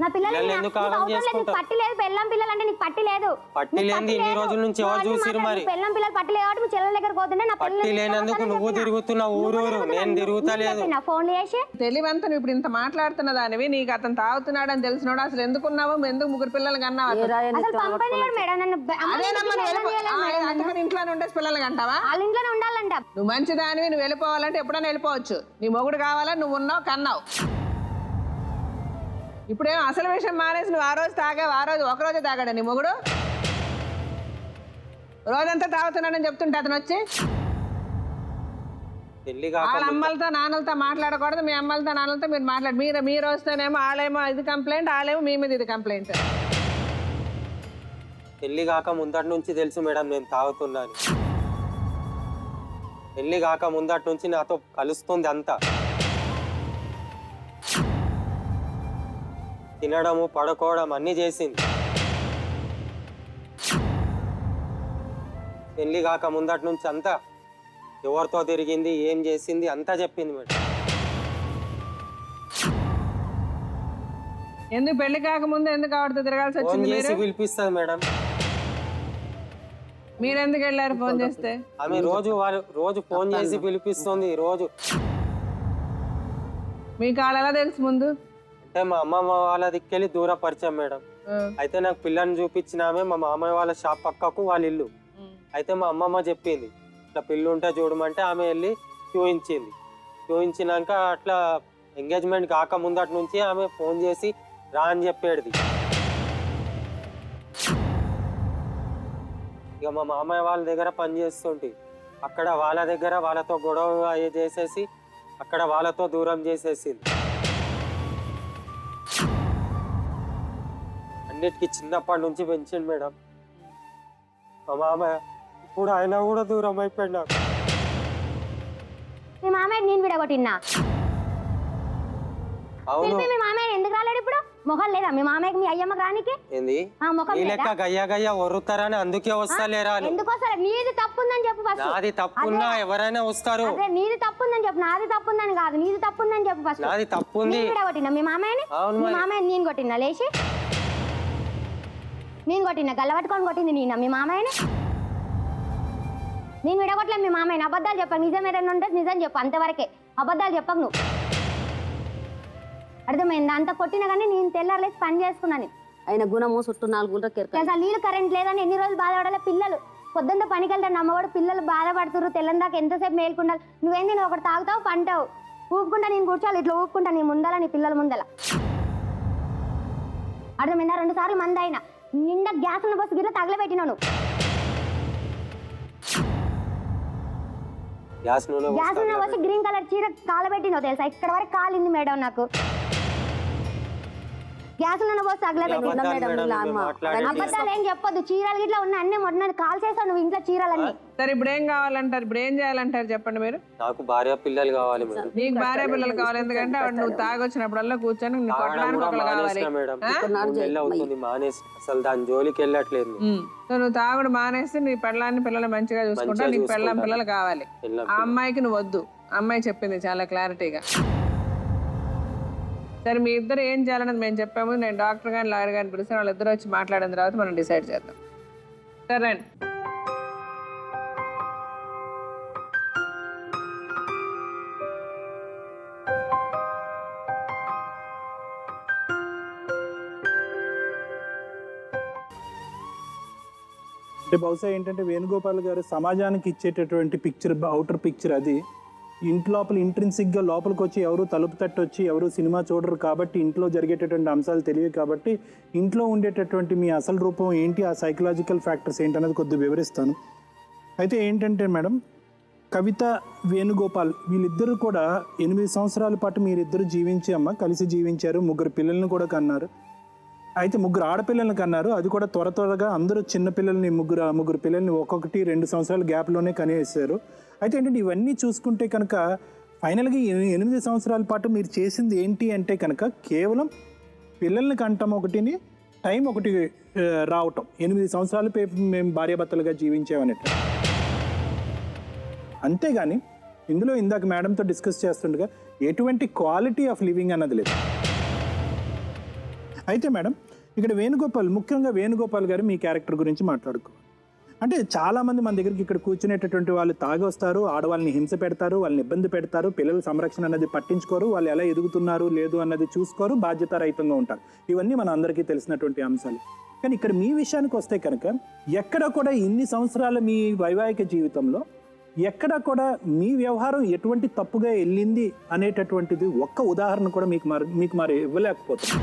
నా పిల్లల్ని పట్టి లేదు, పెళ్ళం పిల్లలు అంటే నీకు పట్టి లేదు. పట్టి లేని ఇన్ని రోజుల నుంచి ఎవరు చూసిరు మరి? పెళ్ళం పిల్లలు పట్టి లేదు కాబట్టి మీ చెల్లెల దగ్గర పోతుంటే నా పట్టి లేనందుకు నువ్వు తిరుగుతున్నావు ఊరు, నేను తిరుగుతలేదు. నా ఫోన్లు చేసి తెలివంతా నువ్వు ఇప్పుడు ఇంత మాట్లాడుతున్న దానివి, నీకు అతను తాగుతున్నాడు అని తెలిసినాడు, అసలు ఎందుకున్నావు, ఎందుకు ముగ్గురు పిల్లలు కన్నావు? అసలు పంపలేరు మేడం నన్ను. అందుకని ఇంట్లోనే ఉండే పిల్లలు కంటావా? వాళ్ళ ఇంట్లోనే ఉండాలంట. నువ్వు మంచిదానివి, నువ్వు వెళ్ళిపోవాలంటే ఎప్పుడైనా వెళ్ళిపోవచ్చు. నీ మొగుడు కావాలా, నువ్వు ఉన్నావు కన్నావు. ఇప్పుడేమో అసలు విషయం మానేసి నువ్వు ఆ రోజు తాగావు, ఆ రోజు ఒకరోజే తాగాడు నీ మొగుడు, రోజంతా తాగుతున్నాడని చెప్తుంటే అతను వచ్చి వాళ్ళ అమ్మలతో నాన్నలతో మాట్లాడకూడదు, మీ అమ్మలతో నాన్నలతో మీరు మాట్లాడు. మీరు వస్తేనేమో వాళ్ళేమో ఇది కంప్లైంట్, వాళ్ళేమో మీ మీద ఇది కంప్లైంట్. పెళ్లి కాక ముందటి నుంచి తెలుసు మేడం నేను తాగుతున్నాను. పెళ్లి కాక ముందటి నుంచి నాతో కలుస్తుంది అంతా. తినడము పడుకోవడం అన్నీ చేసింది. పెళ్లి కాక ముందటి నుంచి అంతా ఎవరితో తిరిగింది, ఏం చేసింది అంతా చెప్పింది మేడం. ఎందుకు పెళ్లి కాకముందు ఎందుకు ఆవిడతో తిరగాల్సి ఫోన్ వచ్చింది? చేసి పిలిపిస్తుంది మేడం. మీరు ఎందుకు వెళ్ళారు ఫోన్ చేస్తే? ఆమె రోజు ఫోన్ చేసి పిలిపిస్తుంది రోజు. మీకు వాళ్ళు ఎలా తెలుసు ముందు? అంటే మా అమ్మమ్మ వాళ్ళ దిక్కెళ్ళి దూర పరిచయం మేడం. అయితే నాకు పిల్లని చూపించిన ఆమె మా మామయ్య వాళ్ళ షాప్ పక్కకు వాళ్ళ ఇల్లు. అయితే మా అమ్మమ్మ చెప్పింది ఇట్లా పిల్లు ఉంటే చూడమంటే ఆమె వెళ్ళి చూయించింది. చూయించినాక అట్లా ఎంగేజ్మెంట్ కాక ముందటి నుంచి ఆమె ఫోన్ చేసి రా అని చెప్పేది. ఇక మా మామయ్య వాళ్ళ దగ్గర పని చేస్తుంటే అక్కడ వాళ్ళ దగ్గర వాళ్ళతో గొడవ చేసేసి అక్కడ వాళ్ళతో దూరం చేసేసింది. అన్నిటికీ చిన్నప్పటి నుంచి పెంచింది మేడం మా మామయ్య. ఇప్పుడు ఆయన కూడా దూరం అయిపోయాడు నాకు. మీ మామయ్య నేను విడగొట్టినా? అవును. మీ మామయ్య ఎందుకు రాలేడు ఇప్పుడు? మొహం లేదా మీ మామయ్యకి, మీ అయ్యమ్మకి రానికి? ఏంది ఈ లెక్క గయ్య ఒర్రుతారని అందుకే వస్తలేరా? ఎందుకు వస్తారు? నీది తప్పుందని చెప్పు ఫస్ట్. నాది తప్పున్నా ఎవరైనా వస్తారు. అదే నీది తప్పుందని చెప్పు, నాది తప్పుందని కాదు, నీది తప్పుందని చెప్పు ఫస్ట్. నాది తప్పుంది. విడగొట్టినా మీ మామయ్యని? మీ మామయ్యని నేను కొట్టినా లేచి? నేను కొట్టినా గల్లబట్టుకొని కొట్టింది నేనా మీ మామయ్యని? నేను విడగొట్టలే మీ మామయ్యని. అబద్ధాలు చెప్పకు, నిజం ఏదైనా ఉంటే నిజం చెప్పు, అంతవరకే. అబద్ధాలు చెప్పకు నువ్వు, అర్థమైంది? అంత కొట్టినా కానీ నేను తెల్లారలేసి పని చేసుకున్నాను. ఆయన గుణము చుట్టూ 4 గుంటలు తెలుసా? నీళ్ళు కరెంట్ లేదని ఎన్ని రోజులు బాధపడాలి పిల్లలు. పొద్దున్న పనికి వెళ్తాను అమ్మవాడు, పిల్లలు బాధపడుతున్నారు. తెల్లని దాకా ఎంతసేపు మేల్కుండాలి. నువ్వేంది నువ్వు ఒకటి తాగుతావు పంటావు, ఊపుకుంటా నేను కూర్చోాలి, ఇట్లా ఊపుకుంటా నీ ముందల, నీ పిల్లల ముందల. అర్థమైందా? 2 సార్లు మంది అయినా నిండా గ్యాస్ ఉన్న బస్సు గిట్లా తగలబెట్టినాను. గ్యాస్ ఉన్న బస్సు గ్రీన్ కలర్ చీర కాలబెట్టినావు తెలుసా? ఇక్కడ వరకు కాలింది మేడం నాకు. గ్యాస్ ఉన్న బస్సు అబద్ధాలు ఏం చెప్పొద్దు. చీరలు గిట్లా ఉన్న అన్ని మొన్న కాల్ చేస్తావు నువ్వు ఇంట్లో చీరలన్నీ. సరే ఇప్పుడు ఏం కావాలంటారు? ఇప్పుడు ఏం చేయాలంటారు చెప్పండి మీరు? నాకు భార్య పిల్లలు కావాలి మేడం. నీకు భార్య పిల్లలు కావాలి, ఎందుకంటే ఆవిడ నువ్వు తాగొచ్చినప్పుడల్లా కూర్చొని కొట్టడానికి ఒకళ్ళు కావాలి. మానేసి అసలు దాని జోలికి వెళ్ళట్లేదు. నువ్వు తాగుడు మానేసి నీ పెళ్ళాన్ని పిల్లలు మంచిగా చూసుకుంటా, నీకు పెళ్ళం పిల్లలు కావాలి. ఆ అమ్మాయికి నువ్వు వద్దు, అమ్మాయి చెప్పింది చాలా క్లారిటీగా. సరే మీ ఇద్దరు ఏం చేయాలనేది మేము చెప్పాము. నేను డాక్టర్ గాని లాయర్ గాని పిలుస్తాను, వాళ్ళిద్దరు వచ్చి మాట్లాడిన తర్వాత మనం డిసైడ్ చేద్దాం. సరే అండి. అంటే బహుశా ఏంటంటే వేణుగోపాల్ గారు సమాజానికి ఇచ్చేటటువంటి పిక్చర్, అవుటర్ పిక్చర్ అది. ఇంటి లోపల ఇంట్రెన్సిక్గా లోపలికి వచ్చి ఎవరు తలుపు తట్టి వచ్చి ఎవరు సినిమా చూడరు కాబట్టి, ఇంట్లో జరిగేటటువంటి అంశాలు తెలియదు కాబట్టి, ఇంట్లో ఉండేటటువంటి మీ అసలు రూపం ఏంటి, ఆ సైకలాజికల్ ఫ్యాక్టర్స్ ఏంటనేది కొద్దిగా వివరిస్తాను. అయితే ఏంటంటే మేడం, కవిత, వేణుగోపాల్ వీళ్ళిద్దరూ కూడా 8 సంవత్సరాల పాటు మీరిద్దరు కలిసి జీవించారు. 3 పిల్లల్ని కూడా కన్నారు. అయితే ముగ్గురు ఆడపిల్లల్ని కన్నారు. అది కూడా త్వరగా అందరూ చిన్నపిల్లల్ని ముగ్గురు పిల్లల్ని ఒక్కొక్కటి 2 సంవత్సరాల గ్యాప్లోనే కనేసారు. అయితే ఏంటంటే ఇవన్నీ చూసుకుంటే కనుక ఫైనల్గా 8 సంవత్సరాల పాటు మీరు చేసింది ఏంటి అంటే కనుక కేవలం పిల్లల్ని కంటం ఒకటిని టైం ఒకటి రావటం. 8 సంవత్సరాలు మేము భార్యాభర్తలుగా జీవించామన్నట్టు. అంతేగాని ఇందులో ఇందాక మేడంతో డిస్కస్ చేస్తుండగా ఎటువంటి క్వాలిటీ ఆఫ్ లివింగ్ అన్నది లేదు. అయితే మేడం ఇక్కడ ముఖ్యంగా వేణుగోపాల్ గారు మీ క్యారెక్టర్ గురించి మాట్లాడుకో. అంటే చాలామంది మన దగ్గరికి ఇక్కడ కూర్చునేటటువంటి వాళ్ళు తాగి వస్తారు, ఆడవాళ్ళని హింస పెడతారు, వాళ్ళని ఇబ్బంది పెడతారు, పిల్లల సంరక్షణ అన్నది పట్టించుకోరు, వాళ్ళు ఎలా ఎదుగుతున్నారు లేదు అన్నది చూసుకోరు, బాధ్యతారహితంగా ఉంటారు. ఇవన్నీ మన అందరికీ తెలిసినటువంటి అంశాలు. కానీ ఇక్కడ మీ విషయానికి వస్తే కనుక ఎక్కడ కూడా ఇన్ని సంవత్సరాల మీ వైవాహిక జీవితంలో ఎక్కడ కూడా మీ వ్యవహారం ఎటువంటి తప్పుగా వెళ్ళింది అనేటటువంటిది ఒక్క ఉదాహరణ కూడా మీకు మరి ఇవ్వలేకపోతుంది.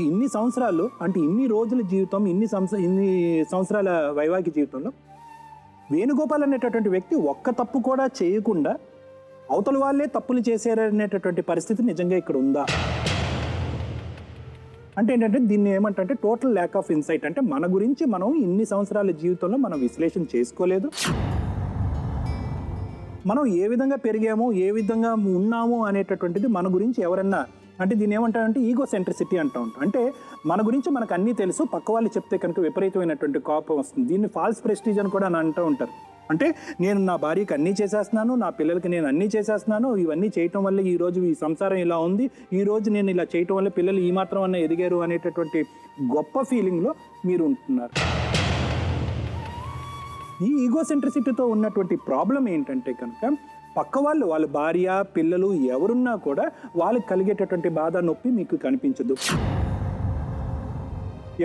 ఇన్ని సంవత్సరాలు అంటే ఇన్ని రోజుల జీవితం, ఇన్ని సంవత్సరాల వైవాహిక జీవితంలో వేణుగోపాల్ అనేటటువంటి వ్యక్తి ఒక్క తప్పు కూడా చేయకుండా అవతల వాళ్ళే తప్పులు చేశారనేటటువంటి పరిస్థితి నిజంగా ఇక్కడ ఉందా? అంటే ఏంటంటే దీన్ని ఏమంటే టోటల్ ల్యాక్ ఆఫ్ ఇన్సైట్. అంటే మన గురించి మనం ఇన్ని సంవత్సరాల జీవితంలో మనం విశ్లేషణ చేసుకోలేదు. మనం ఏ విధంగా పెరిగామో, ఏ విధంగా ఉన్నామో అనేటటువంటిది మన గురించి ఎవరన్నా అంటే దీన్ని ఏమంటారంటే ఈగో సెంట్రిసిటీ అంటూ ఉంటాం. అంటే మన గురించి మనకు అన్నీ తెలుసు, పక్క వాళ్ళు చెప్తే కనుక విపరీతమైనటువంటి కోపం వస్తుంది. దీన్ని ఫాల్స్ ప్రెస్టీజ్ అని కూడా అంటూ ఉంటారు. అంటే నేను నా భార్యకి అన్నీ చేసేస్తున్నాను, నా పిల్లలకి నేను అన్నీ చేసేస్తున్నాను, ఇవన్నీ చేయటం వల్ల ఈరోజు ఈ సంసారం ఇలా ఉంది, ఈరోజు నేను ఇలా చేయటం వల్ల పిల్లలు ఈ మాత్రం అన్న ఎదిగారు అనేటటువంటి గొప్ప ఫీలింగ్లో మీరు ఉంటున్నారు. ఈ ఈగో సెంట్రిసిటీతో ఉన్నటువంటి ప్రాబ్లం ఏంటంటే కనుక పక్క వాళ్ళ భార్య పిల్లలు ఎవరున్నా కూడా వాళ్ళకి కలిగేటటువంటి బాధ నొప్పి మీకు కనిపించదు.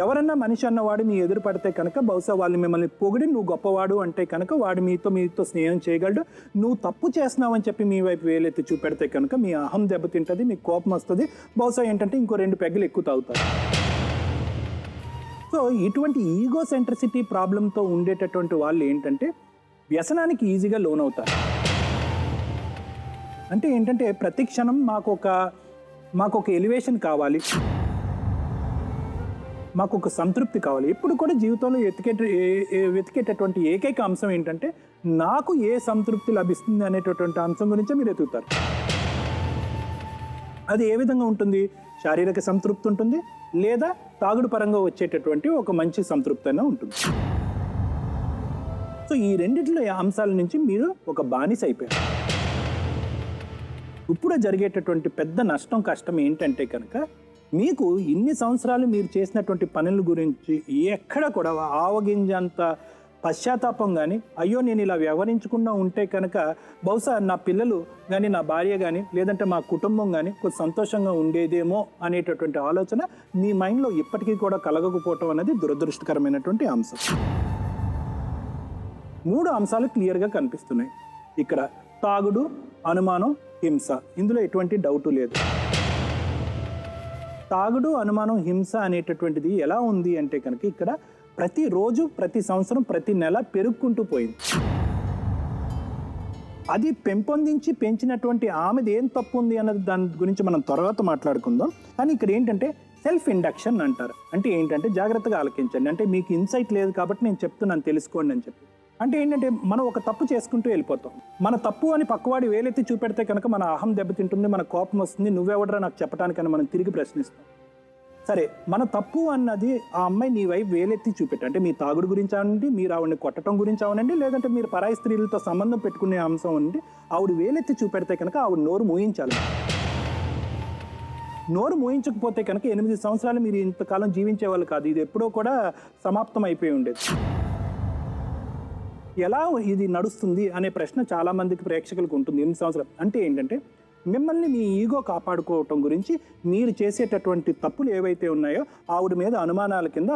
ఎవరన్నా మనిషి అన్నవాడు మీ ఎదురు పడితే కనుక బహుశా వాళ్ళు మిమ్మల్ని పొగిడి నువ్వు గొప్పవాడు అంటే కనుక వాడు మీతో స్నేహం చేయగలడు. నువ్వు తప్పు చేస్తున్నావని చెప్పి మీ వైపు వేలెత్తి చూపెడితే కనుక మీ అహం దెబ్బతింటుంది, మీకు కోపం వస్తుంది. బహుశా ఏంటంటే ఇంకో 2 పెగ్గలు ఎక్కువ తాగుతారు. సో ఇటువంటి ఈగో సెంట్రిసిటీ ప్రాబ్లంతో ఉండేటటువంటి వాళ్ళు ఏంటంటే వ్యసనానికి ఈజీగా లోన్ అవుతారు. అంటే ఏంటంటే ప్రతి క్షణం మాకు ఒక ఎలివేషన్ కావాలి, మాకు ఒక సంతృప్తి కావాలి. ఎప్పుడు కూడా జీవితంలో వెతికేటటువంటి ఏకైక అంశం ఏంటంటే నాకు ఏ సంతృప్తి లభిస్తుంది అనేటటువంటి అంశం గురించే మీరు ఎతుకుతారు. అది ఏ విధంగా ఉంటుంది? శారీరక సంతృప్తి ఉంటుంది, లేదా తాగుడు పరంగా వచ్చేటటువంటి ఒక మంచి సంతృప్తి అయినా ఉంటుంది. సో ఈ రెండిట్లో అంశాల నుంచి మీరు ఒక బానిస అయిపోయారు. ఇప్పుడు జరిగేటటువంటి పెద్ద నష్టం కష్టం ఏంటంటే కనుక మీకు ఇన్ని సంవత్సరాలు మీరు చేసినటువంటి పనుల గురించి ఎక్కడ కూడా ఆవగింజంత పశ్చాత్తాపం కానీ అయ్యో నేను ఇలా వ్యవహరించకుండా ఉంటే కనుక బహుశా నా పిల్లలు కానీ నా భార్య కానీ లేదంటే మా కుటుంబం కానీ కొంచెం సంతోషంగా ఉండేదేమో అనేటటువంటి ఆలోచన మీ మైండ్లో ఇప్పటికీ కూడా కలగకపోవటం అనేది దురదృష్టకరమైనటువంటి అంశం. 3 అంశాలు క్లియర్గా కనిపిస్తున్నాయి ఇక్కడ: తాగుడు, అనుమానం, హింస. ఇందులో ఎటువంటి డౌటు లేదు. తాగుడు, అనుమానం, హింస అనేటటువంటిది ఎలా ఉంది అంటే కనుక ఇక్కడ ప్రతిరోజు, ప్రతి సంవత్సరం, ప్రతి నెల పెరుగుకుంటూ పోయింది. అది పెంచినటువంటి ఆమెది ఏం తప్పు ఉంది అన్నది దాని గురించి మనం తర్వాత మాట్లాడుకుందాం. కానీ ఇక్కడ ఏంటంటే సెల్ఫ్ ఇండక్షన్ అంటారు. అంటే ఏంటంటే జాగ్రత్తగా ఆలకించండి. అంటే మీకు ఇన్సైట్ లేదు కాబట్టి నేను చెప్తున్నాను, తెలుసుకోండి అని చెప్పి. అంటే ఏంటంటే మనం ఒక తప్పు చేసుకుంటూ వెళ్ళిపోతాం. మన తప్పు అని పక్కవాడి వేలెత్తి చూపెడితే కనుక మన అహం దెబ్బతింటుంది, మన కోపం వస్తుంది, నువ్వెవడరా నాకు చెప్పడానికని మనం తిరిగి ప్రశ్నిస్తాం. సరే, మన తప్పు అన్నది ఆ అమ్మాయి నీ వైపు వేలెత్తి చూపెట్టు. అంటే మీ తాగుడు గురించి అనండి, మీరు ఆవిడని కొట్టడం గురించి అవనండి, లేదంటే మీరు పరాయి స్త్రీలతో సంబంధం పెట్టుకునే అంశం అండి, ఆవిడ వేలెత్తి చూపెడితే కనుక ఆవిడ నోరు మూయించాలి. నోరు మూయించకపోతే కనుక 8 సంవత్సరాలు మీరు ఇంతకాలం జీవించేవాళ్ళు కాదు. ఇది ఎప్పుడో కూడా సమాప్తం అయిపోయి ఉండేది. ఎలా ఇది నడుస్తుంది అనే ప్రశ్న చాలామందికి ప్రేక్షకులకు ఉంటుంది. 8 సంవత్సరాలు అంటే ఏంటంటే మిమ్మల్ని మీ ఈగో కాపాడుకోవటం గురించి మీరు చేసేటటువంటి తప్పులు ఏవైతే ఉన్నాయో ఆవిడ మీద అనుమానాల కింద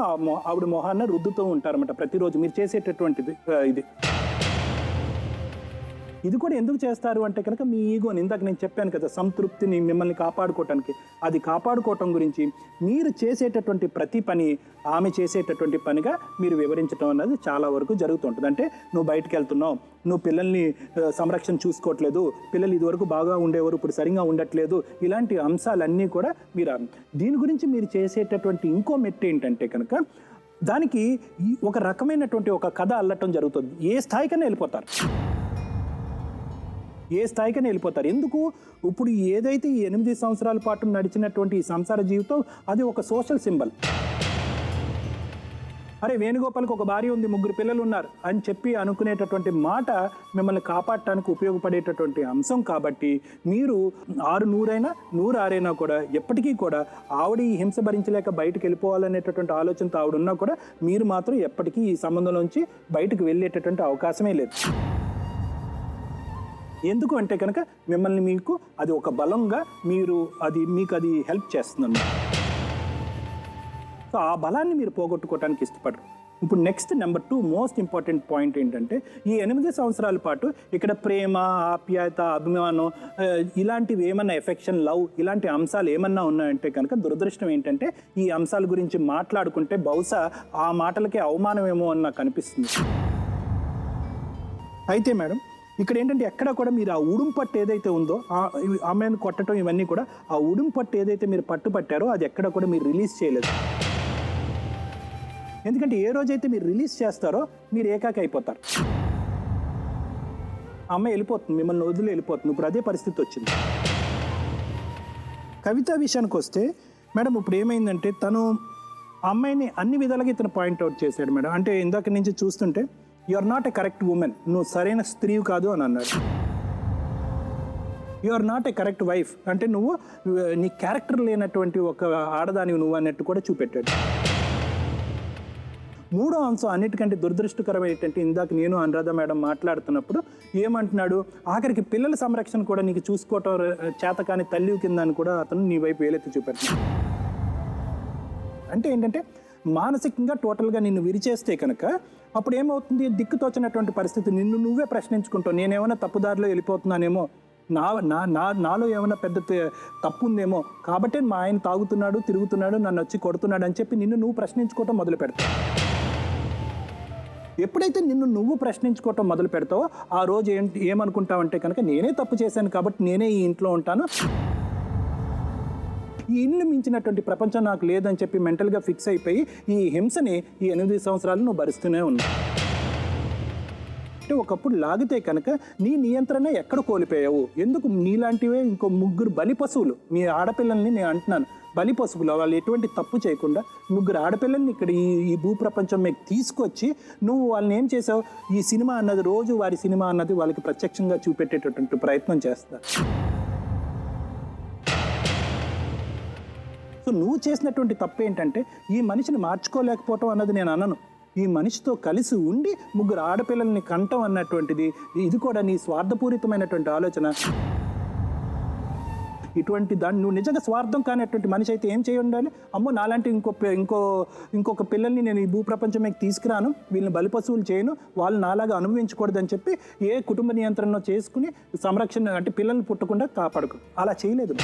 ఆవిడ మొహాన్ని రుద్దుతూ ఉంటారన్నమాట ప్రతిరోజు మీరు చేసేటటువంటిది. ఇది ఇది కూడా ఎందుకు చేస్తారు అంటే కనుక మీ ఈగోని, ఇందాక నేను చెప్పాను కదా, సంతృప్తిని మిమ్మల్ని కాపాడుకోవటానికి, అది కాపాడుకోవటం గురించి మీరు చేసేటటువంటి ప్రతి పని ఆమె చేసేటటువంటి పనిగా మీరు వివరించడం అన్నది చాలా వరకు జరుగుతుంటుంది. అంటే నువ్వు బయటకు వెళ్తున్నావు, నువ్వు పిల్లల్ని సంరక్షణ చూసుకోవట్లేదు, పిల్లలు ఇదివరకు బాగా ఉండేవారు ఇప్పుడు సరిగా ఉండట్లేదు, ఇలాంటి అంశాలన్నీ కూడా మీరు దీని గురించి మీరు చేసేటటువంటి ఇంకో మెట్టు ఏంటంటే కనుక దానికి ఒక రకమైనటువంటి ఒక కథ అల్లటం జరుగుతుంది. ఏ స్థాయికైనా వెళ్ళిపోతారు, ఏ స్థాయికైనా వెళ్ళిపోతారు. ఎందుకు? ఇప్పుడు ఏదైతే ఈ 8 సంవత్సరాల పాటు నడిచినటువంటి ఈ సంసార జీవితం అది ఒక సోషల్ సింబల్. అరే వేణుగోపాల్కి ఒక భార్య ఉంది, 3 పిల్లలు ఉన్నారు అని చెప్పి అనుకునేటటువంటి మాట మిమ్మల్ని కాపాడటానికి ఉపయోగపడేటటువంటి అంశం. కాబట్టి మీరు 100 కూడా ఎప్పటికీ కూడా ఆవిడ ఈ హింస భరించలేక బయటకు వెళ్ళిపోవాలనేటటువంటి ఆలోచనతో ఆవిడ ఉన్నా కూడా మీరు మాత్రం ఎప్పటికీ ఈ సంబంధంలోంచి బయటకు వెళ్ళేటటువంటి అవకాశమే లేదు. ఎందుకు అంటే కనుక మిమ్మల్ని మీకు అది ఒక బలంగా మీకు అది హెల్ప్ చేస్తుంది. సో ఆ బలాన్ని మీరు పోగొట్టుకోవడానికి ఇష్టపడరు. ఇప్పుడు next number 2 most important point ఏంటంటే ఈ 8 సంవత్సరాల పాటు ఇక్కడ ప్రేమ, ఆప్యాయత, అభిమానం ఇలాంటివి ఏమన్నా ఎఫెక్షన్, లవ్ ఇలాంటి అంశాలు ఏమన్నా ఉన్నాయంటే కనుక దురదృష్టం ఏంటంటే ఈ అంశాల గురించి మాట్లాడుకుంటే బహుశా ఆ మాటలకే అవమానమేమో అని నాకు అనిపిస్తుంది. అయితే మేడం ఇక్కడ ఏంటంటే ఎక్కడ కూడా మీరు ఆ ఉడుంపట్టు ఏదైతే ఉందో ఆమెను కొట్టడం ఇవన్నీ కూడా ఆ ఉడుంపట్టు ఏదైతే మీరు పట్టుపట్టారో అది ఎక్కడ కూడా మీరు రిలీజ్ చేయలేదు. ఎందుకంటే ఏ రోజైతే మీరు రిలీజ్ చేస్తారో మీరు ఏకాకి అయిపోతారు. అమ్మాయి వెళ్ళిపోతుంది, మిమ్మల్ని వదిలి వెళ్ళిపోతుంది. ఇప్పుడు అదే పరిస్థితి వచ్చింది. కవిత విషయానికి వస్తే మేడం ఇప్పుడు ఏమైందంటే తను అమ్మాయిని అన్ని విధాలుగా ఇతను పాయింట్అవుట్ చేశాడు మేడం. అంటే ఇందాక నుంచి చూస్తుంటే you are not a correct woman, నువ్వు సరైన స్త్రీ కాదు అని అన్నాడు. You are not a correct wife, అంటే నువ్వు నీ క్యారెక్టర్ లేనటువంటి ఒక ఆడదానివి నువ్వు అన్నట్టు కూడా చూపెట్టాడు. 3వ అంశం అన్నిటికంటే దురదృష్టకరం ఏంటంటే ఇందాక నేను అనురాధ మేడం మాట్లాడుతున్నప్పుడు ఏమంటున్నాడు, ఆఖరికి పిల్లల సంరక్షణ కూడా నీకు చూసుకోవటం చేత కానీ తల్లి కింద అని కూడా అతను నీ వైపు వేలెత్తి చూపెట్టాడు. అంటే ఏంటంటే మానసికంగా టోటల్గా నిన్ను విరిచేస్తే కనుక అప్పుడు ఏమవుతుంది, దిక్కుతోచినటువంటి పరిస్థితి, నిన్ను నువ్వే ప్రశ్నించుకుంటావు. నేనేమైనా తప్పుదారిలో వెళ్ళిపోతున్నానేమో, నాలో ఏమైనా పెద్ద తప్పు ఉందేమో, కాబట్టి మా ఆయన తాగుతున్నాడు, తిరుగుతున్నాడు, నన్ను వచ్చి కొడుతున్నాడు అని చెప్పి నిన్ను నువ్వు ప్రశ్నించుకోవటం మొదలు పెడతావు. ఎప్పుడైతే నిన్ను నువ్వు ప్రశ్నించుకోవటం మొదలు పెడతావో ఆ రోజు ఏమనుకుంటావంటే కనుక నేనే తప్పు చేశాను కాబట్టి నేనే ఈ ఇంట్లో ఉంటాను, ఈ ఇల్లు మించినటువంటి ప్రపంచం నాకు లేదని చెప్పి మెంటల్గా ఫిక్స్ అయిపోయి ఈ హింసని ఈ 8 సంవత్సరాలు నువ్వు భరిస్తూనే ఉన్నావు. అంటే ఒకప్పుడు లాగితే కనుక నీ నియంత్రణ ఎక్కడ కోల్పోయావు? ఎందుకు నీలాంటివే ఇంకో 3 బలి పశువులు, మీ ఆడపిల్లల్ని నేను అంటున్నాను, బలి పశువులు, వాళ్ళు ఎటువంటి తప్పు చేయకుండా 3 ఆడపిల్లల్ని ఇక్కడ ఈ భూప్రపంచం మీకు తీసుకొచ్చి నువ్వు వాళ్ళని ఏం చేసావు, ఈ సినిమా అన్నది రోజు వారి సినిమా అన్నది వాళ్ళకి ప్రత్యక్షంగా చూపెట్టేటటువంటి ప్రయత్నం చేస్తారు. సో నువ్వు చేసినటువంటి తప్పు ఏంటంటే ఈ మనిషిని మార్చుకోలేకపోవటం అన్నది నేను అనను, ఈ మనిషితో కలిసి ఉండి 3 ఆడపిల్లల్ని కంటం అన్నటువంటిది ఇది కూడా నీ స్వార్థపూరితమైనటువంటి ఆలోచన. ఇటువంటి దాన్ని నువ్వు నిజంగా స్వార్థం కానటువంటి మనిషి అయితే ఏం చేయి ఉండాలి, అమ్మో నాలాంటి ఇంకొక పిల్లల్ని నేను ఈ భూప్రపంచం మీకు తీసుకురాను, వీళ్ళని బలిపశువులు చేయను, వాళ్ళు నాలాగా అనుభవించకూడదని చెప్పి ఏ కుటుంబ నియంత్రణ చేసుకుని సంరక్షణ అంటే పిల్లల్ని పుట్టకుండా కాపాడుకో, అలా చేయలేదు.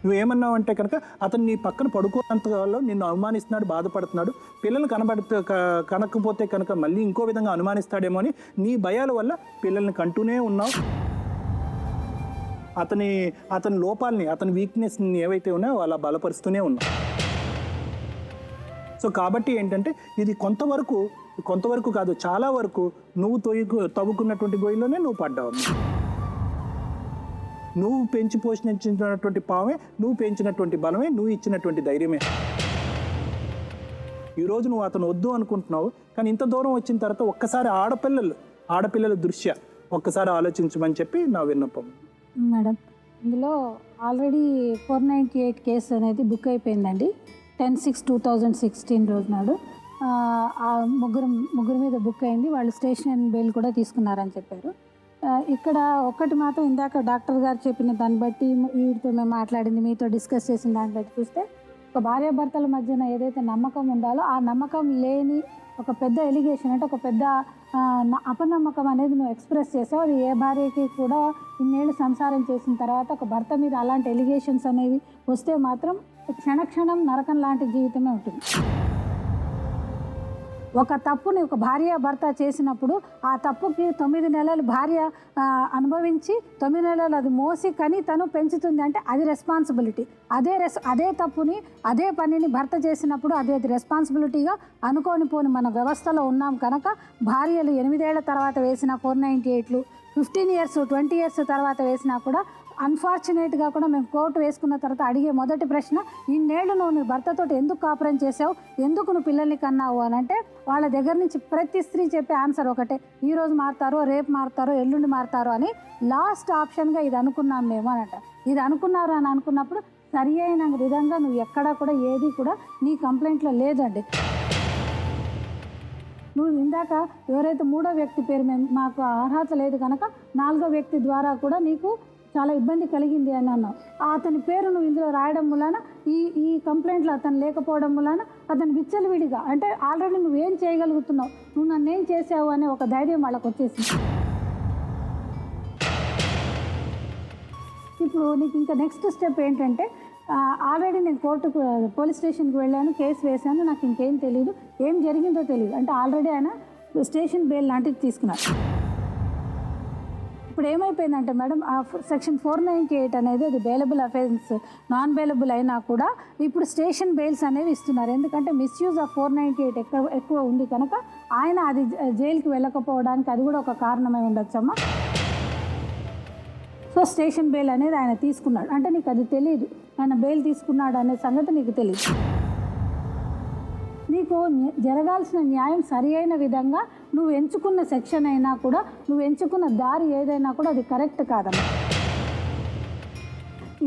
నువ్వేమన్నావు అంటే కనుక అతను నీ పక్కన పడుకోనంతలో నిన్ను అవమానిస్తున్నాడు, బాధపడుతున్నాడు, పిల్లలు కనకపోతే కనుక మళ్ళీ ఇంకో విధంగా అనుమానిస్తాడేమో అని నీ భయాల వల్ల పిల్లల్ని కంటూనే ఉన్నావు. అతని లోపాలని, అతని వీక్నెస్ని ఏవైతే ఉన్నాయో అలా బలపరుస్తూనే ఉన్నావు. సో కాబట్టి ఏంటంటే ఇది కొంతవరకు కాదు, చాలా వరకు నువ్వు తవ్వుకున్నటువంటి గొయ్యిలోనే నువ్వు పడ్డావు. నువ్వు పెంచి పోషించినటువంటి పావే, నువ్వు పెంచినటువంటి బలమే, నువ్వు ఇచ్చినటువంటి ధైర్యమే. ఈరోజు నువ్వు అతను వద్దు అనుకుంటున్నావు, కానీ ఇంత దూరం వచ్చిన తర్వాత ఒక్కసారి ఆడపిల్లల దృష్ట్యా ఒక్కసారి ఆలోచించమని చెప్పి నా విన్నపం. మేడం ఇందులో ఆల్రెడీ 498 కేసు అనేది బుక్ అయిపోయిందండి. 10/6/2016 రోజు నాడు ఆ ముగ్గురు మీద బుక్ అయింది. వాళ్ళు స్టేషన్ బెయిల్ కూడా తీసుకున్నారని చెప్పారు. ఇక్కడ ఒక్కటి మాత్రం ఇందాక డాక్టర్ గారు చెప్పిన దాన్ని బట్టి, వీటితో మేము మాట్లాడింది, మీతో డిస్కస్ చేసిన దాన్ని బట్టి చూస్తే ఒక భార్యాభర్తల మధ్యన ఏదైతే నమ్మకం ఉండాలో ఆ నమ్మకం లేని ఒక పెద్ద ఎలిగేషన్ అంటే ఒక పెద్ద అపనమ్మకం అనేది నువ్వు ఎక్స్ప్రెస్ చేసావు. అది ఏ భార్యకి కూడా ఇన్నేళ్ళు సంసారం చేసిన తర్వాత ఒక భర్త మీద అలాంటి ఎలిగేషన్స్ అనేవి వస్తే మాత్రం క్షణక్షణం నరకం లాంటి జీవితమే ఉంటుంది. ఒక తప్పుని ఒక భార్య భర్త చేసినప్పుడు ఆ తప్పుకి 9 నెలలు భార్య అనుభవించి 9 నెలలు అది మోసి కని తను పెంచుతుంది అంటే అది రెస్పాన్సిబిలిటీ. అదే తప్పుని అదే పనిని భర్త చేసినప్పుడు అది రెస్పాన్సిబిలిటీగా అనుకోని పోని మన వ్యవస్థలో ఉన్నాం కనుక భార్యలు 8 ఏళ్ల తర్వాత వేసిన 498లు 15 years 20 years తర్వాత వేసినా కూడా అన్ఫార్చునేట్గా కూడా మేము కోర్టు వేసుకున్న తర్వాత అడిగే మొదటి ప్రశ్న, ఇన్నేళ్ళు నువ్వు నీ భర్తతో ఎందుకు కాపురం చేసావు, ఎందుకు నువ్వు పిల్లల్ని కన్నావు అని అంటే వాళ్ళ దగ్గర నుంచి ప్రతి స్త్రీ చెప్పే ఆన్సర్ ఒకటే, ఈరోజు మారుతారో రేపు మారుతారో ఎల్లుండి మారుతారో అని లాస్ట్ ఆప్షన్గా ఇది అనుకున్నాం మేము అని అంట. ఇది అనుకున్నారు అని అనుకున్నప్పుడు సరి అయిన విధంగా నువ్వు ఎక్కడా కూడా ఏది కూడా నీ కంప్లైంట్లో లేదండి. నువ్వు ఇందాక ఎవరైతే 3వ వ్యక్తి పేరు మాకు అర్హత లేదు కనుక 4వ వ్యక్తి ద్వారా కూడా నీకు చాలా ఇబ్బంది కలిగింది అని అన్నావు. అతని పేరు నువ్వు ఇందులో రాయడం వలన ఈ కంప్లైంట్లో అతను లేకపోవడం వలన అతను విచ్చలవిడిగా అంటే ఆల్రెడీ నువ్వేం చేయగలుగుతున్నావు, నువ్వు నన్నేం చేసావు అనే ఒక ధైర్యం వాళ్ళకి వచ్చేసింది. ఇప్పుడు నీకు ఇంకా నెక్స్ట్ స్టెప్ ఏంటంటే ఆల్రెడీ నేను కోర్టుకు పోలీస్ స్టేషన్కి వెళ్ళాను, కేసు వేశాను, నాకు ఇంకేం తెలియదు, ఏం జరిగిందో తెలియదు అంటే ఆల్రెడీ ఆయన స్టేషన్ బెయిల్ లాంటిది తీసుకున్నారు. ఇప్పుడు ఏమైపోయిందంటే మేడం ఆ సెక్షన్ 498 అనేది అది బెయిలబుల్ అఫెన్స్ నాన్ బెయిలబుల్ అయినా కూడా ఇప్పుడు స్టేషన్ బెయిల్స్ అనేవి ఇస్తున్నారు. ఎందుకంటే మిస్యూజ్ ఆఫ్ 498 ఎక్కువ ఉంది కనుక ఆయన అది జైలుకి వెళ్ళకపోవడానికి అది కూడా ఒక కారణమై ఉండొచ్చమ్మా. సో స్టేషన్ బెయిల్ అనేది ఆయన తీసుకున్నాడు అంటే నీకు అది తెలియదు, ఆయన బెయిల్ తీసుకున్నాడు అనే సంగతి నీకు తెలియదు. నీకు జరగాల్సిన న్యాయం సరి అయిన విధంగా నువ్వు ఎంచుకున్న సెక్షన్ అయినా కూడా నువ్వు ఎంచుకున్న దారి ఏదైనా కూడా అది కరెక్ట్ కాదమ్మా.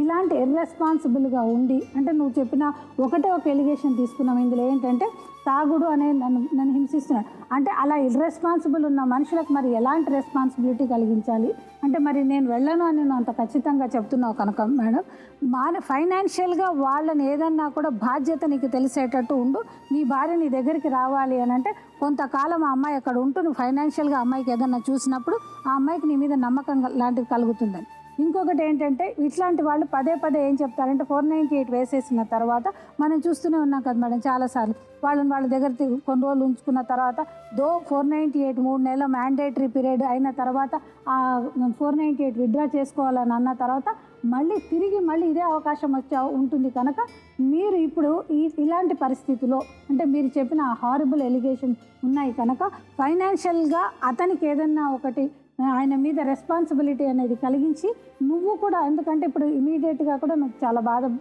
ఇలాంటి ఇర్రెస్పాన్సిబుల్గా ఉండి అంటే నువ్వు చెప్పిన ఒకటే ఒక ఎలిగేషన్ తీసుకున్నాం, ఇందులో ఏంటంటే తాగుడు అనే నన్ను హింసిస్తున్నాడు అంటే అలా ఇర్రెస్పాన్సిబుల్ ఉన్న మనుషులకు మరి ఎలాంటి రెస్పాన్సిబిలిటీ కలిగించాలి అంటే మరి నేను వెళ్ళను అని నేను అంత ఖచ్చితంగా చెప్తున్నావు కనుక మేడం ఫైనాన్షియల్గా వాళ్ళని ఏదన్నా కూడా బాధ్యత నీకు తెలిసేటట్టు ఉండు. నీ భార్య నీ దగ్గరికి రావాలి అని అంటే కొంతకాలం ఆ అమ్మాయి అక్కడ ఉంటూ నువ్వు ఫైనాన్షియల్గా అమ్మాయికి ఏదన్నా చూసినప్పుడు ఆ అమ్మాయికి నీ మీద నమ్మకం లాంటివి కలుగుతుందని. ఇంకొకటి ఏంటంటే ఇట్లాంటి వాళ్ళు పదే ఏం చెప్తారంటే 498 వేసేసిన తర్వాత మనం చూస్తూనే ఉన్నాం కదా మేడం చాలాసార్లు వాళ్ళ దగ్గర కొన్ని రోజులు ఉంచుకున్న తర్వాత 498 3 నెలల మ్యాండేటరీ పీరియడ్ అయిన తర్వాత ఆ 498 విత్డ్రా చేసుకోవాలని అన్న తర్వాత తిరిగి ఇదే అవకాశం ఉంటుంది కనుక మీరు ఇప్పుడు ఇలాంటి పరిస్థితిలో అంటే మీరు చెప్పిన హారబుల్ ఎలిగేషన్ ఉన్నాయి కనుక ఫైనాన్షియల్గా అతనికి ఏదన్నా ఒకటి ఆయన మీద రెస్పాన్సిబిలిటీ అనేది కలిగించి నువ్వు కూడా ఎందుకంటే ఇప్పుడు ఇమీడియట్గా కూడా నువ్వు చాలా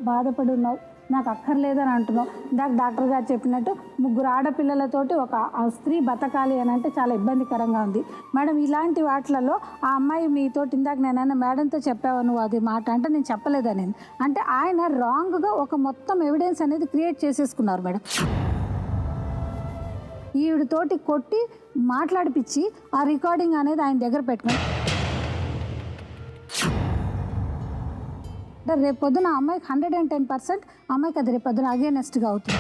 బాధపడి ఉన్నావు, నాకు అక్కర్లేదని అంటున్నావు. ఇందాక డాక్టర్ గారు చెప్పినట్టు 3 ఆడపిల్లలతోటి ఒక స్త్రీ బతకాలి అని అంటే చాలా ఇబ్బందికరంగా ఉంది మేడం. ఇలాంటి వాటిలలో ఆ అమ్మాయి మీతోటి ఇందాక నేనైనా మేడంతో చెప్పావు నువ్వు అది మాట అంటే నేను చెప్పలేదని అంటే ఆయన రాంగ్గా ఒక మొత్తం ఎవిడెన్స్ అనేది క్రియేట్ చేసేసుకున్నారు మేడం. ఈవిడతోటి కొట్టి మాట్లాడిపించి ఆ రికార్డింగ్ అనేది ఆయన దగ్గర పెట్టుకుని అంటే రేపు పొద్దున అమ్మాయికి 110% అమ్మాయికి అది రేపు పొద్దున అగేనెస్ట్గా అవుతుంది.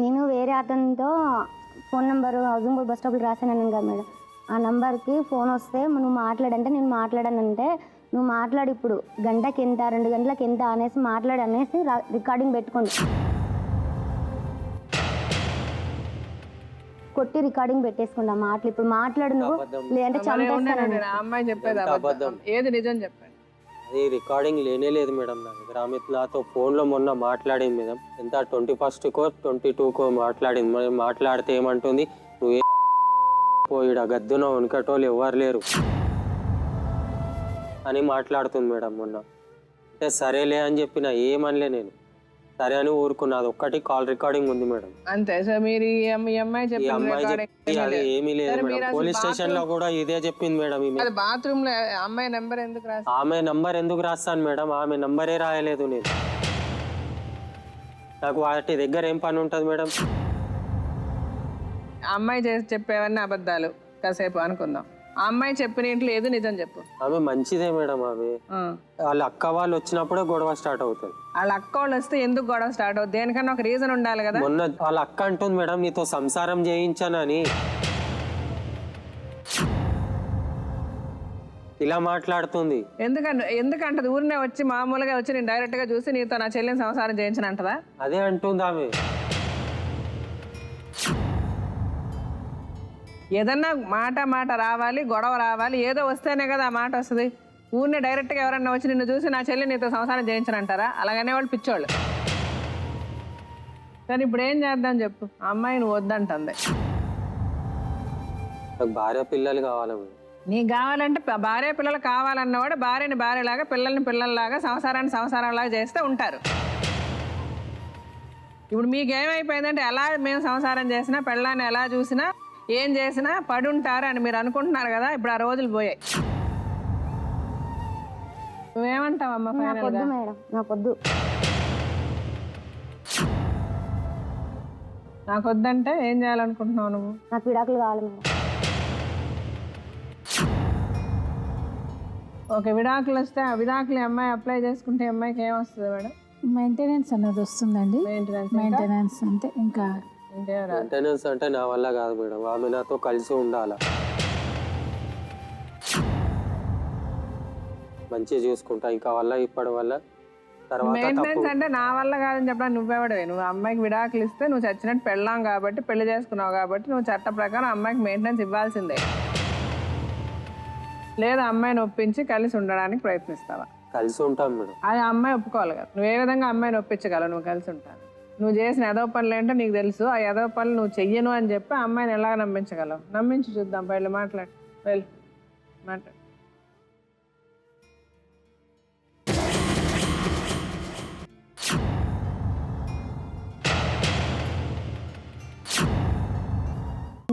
నేను వేరే అతనితో phone number housing board bus స్టాప్లో రాశాను కదా మేడం, ఆ నెంబర్కి ఫోన్ వస్తే నువ్వు మాట్లాడంటే నేను మాట్లాడానంటే నువ్వు మాట్లాడి ఇప్పుడు గంటకి ఎంత 2 గంటలకు ఎంత అనేసి మాట్లాడనేసి రికార్డింగ్ పెట్టుకోండి కొట్టి రికార్డింగ్ పెట్టేసుకుంటా మాటలు ఇప్పుడు మాట్లాడు నువ్వు లేదంటే ఏది నిజం చెప్పండి. అది రికార్డింగ్ లేనే మేడం నా దగ్గర. ఆమె నాతో ఫోన్లో మొన్న మాట్లాడింది మేడం, ఎంత 21st 22 మాట్లాడింది. మరి మాట్లాడితే ఏమంటుంది, నువ్వు పోయిడ గద్దున ఉనకటోళ్ళు ఎవరు లేరు అని మాట్లాడుతుంది మేడం. మొన్న అంటే సరేలే అని చెప్పిన, ఏమనలే నేను, సరే అని ఊరుకున్నది. ఒక్కటి కాల్ రికార్డింగ్ ఉంది మేడం అంతే. సో మీరు ఈ అమ్మాయి అది ఏమీ లేదు మేడం. పోలీస్ స్టేషన్ లో కూడా ఇదే చెప్పింది మేడం. బాత్రూమ్ లో అమ్మాయి నంబర్ ఎందుకు రాస్తాను, ఆమె నంబర్ ఎందుకు రాస్తాను మేడం, ఆమె నంబరే రాయలేదు నేను. నాకు వాటి దగ్గర ఏం పని ఉంటుంది మేడం. అమ్మాయి చెప్పేవన్నీ అబద్ధాలు కాసేపు అనుకుందాం. ఆ అమ్మాయి చెప్పిన ఇంట్లో ఏది నిజం చెప్పు. ఆమె మంచిదే మేడం. ఆమె వాళ్ళ అక్క వాళ్ళు వచ్చినప్పుడే గొడవ స్టార్ట్ అవుతుంది. వాళ్ళ అక్క వాళ్ళు వస్తే ఎందుకు గొడవ స్టార్ట్ అవుతుంది? దేనికన్నా ఒక రీజన్ ఉండాలి కదా. మొన్న వాళ్ళ అక్క అంటుంది మేడం నీతో సంసారం చేయించానని. ఇలా మాట్లాడుతుంది. ఎందుకంటది? ఊరినే వచ్చి మామూలుగా వచ్చి నేను డైరెక్ట్ గా చూసి నీతో నా చెల్లిని సంసారం చేయించను అంటదా? అదే అంటుంది ఆమె. ఏదన్నా మాట రావాలి, గొడవ రావాలి, ఏదో వస్తేనే కదా ఆ మాట వస్తుంది. ఊరినే డైరెక్ట్గా ఎవరన్నా వచ్చి నిన్ను చూసి నా చెల్లి నీతో సంసారం చేయించనంటారా? అలాగనే వాళ్ళు పిచ్చోళ్ళు. కానీ ఇప్పుడు ఏం చేద్దాం చెప్పు? ఆ అమ్మాయి నువ్వు వద్దంటుంది. నాకు భార్య పిల్లలు కావాలి. నీకు కావాలంటే భార్య పిల్లలు కావాలన్నవాడు భార్యని భార్యలాగా, పిల్లల్ని పిల్లల్లాగా, సంసారాన్ని సంసారంలాగా చేస్తే ఉంటారు. ఇప్పుడు మీకేమైపోయిందంటే ఎలా మేము సంసారం చేసినా, పిల్లాన్ని ఎలా చూసినా, ఏం చేసినా పడి ఉంటారు అని మీరు అనుకుంటున్నారు కదా. ఇప్పుడు ఆ రోజులు పోయాయి. నువ్వేమంటావమ్మా? నాకొద్దు మేడం, నాకొద్దు. నాకొద్దంటే ఏం చేయాలనుకుంటున్నావు నువ్వు? నాకు విడాకులు కావాలి మేడం. ఓకే, విడాకులు వస్తే ఆ విడాకులు అమ్మాయి అప్లై చేసుకుంటే అమ్మాయికి ఏమొస్తుంది మేడం? మెయింటెనెన్స్ అన్నది వస్తుందండి. మెయింటెనెన్స్ అంటే ఇంకా మెయింటెనెన్స్ అంటే నా వల్ల కాదు మేడం. ఆమె నాతో కలిసి ఉండాల, మంచిగా చూసుకుంటా. ఇంకా వల్ల ఇప్పటి వల్ల మెయింటెనెన్స్ అంటే నా వల్ల కాదని చెప్పడం నువ్వెవడవే? నువ్వు అమ్మాయికి విడాకులు ఇస్తే నువ్వు చచ్చినట్టు పెళ్ళాం కాబట్టి, పెళ్లి చేసుకున్నావు కాబట్టి నువ్వు చట్ట ప్రకారం అమ్మాయికి మెయింటెనెన్స్ ఇవ్వాల్సిందే. లేదా అమ్మాయిని ఒప్పించి కలిసి ఉండడానికి ప్రయత్నిస్తావా? కలిసి ఉంటాం మేడం. అది అమ్మాయి ఒప్పుకోవాలి కదా. నువ్వు ఏ విధంగా అమ్మాయిని ఒప్పించగలవు నువ్వు కలిసి ఉంటాను? నువ్వు చేసిన ఎదవ పనులు ఏంటో నీకు తెలుసు. ఆ ఎదవ పనులు నువ్వు చెయ్యను అని చెప్పి ఆ అమ్మాయిని ఎలాగ నమ్మించగలవు? నమ్మించి చూద్దాం. వెళ్ళి మాట్లాడు, వెళ్ళి మాట్లాడు.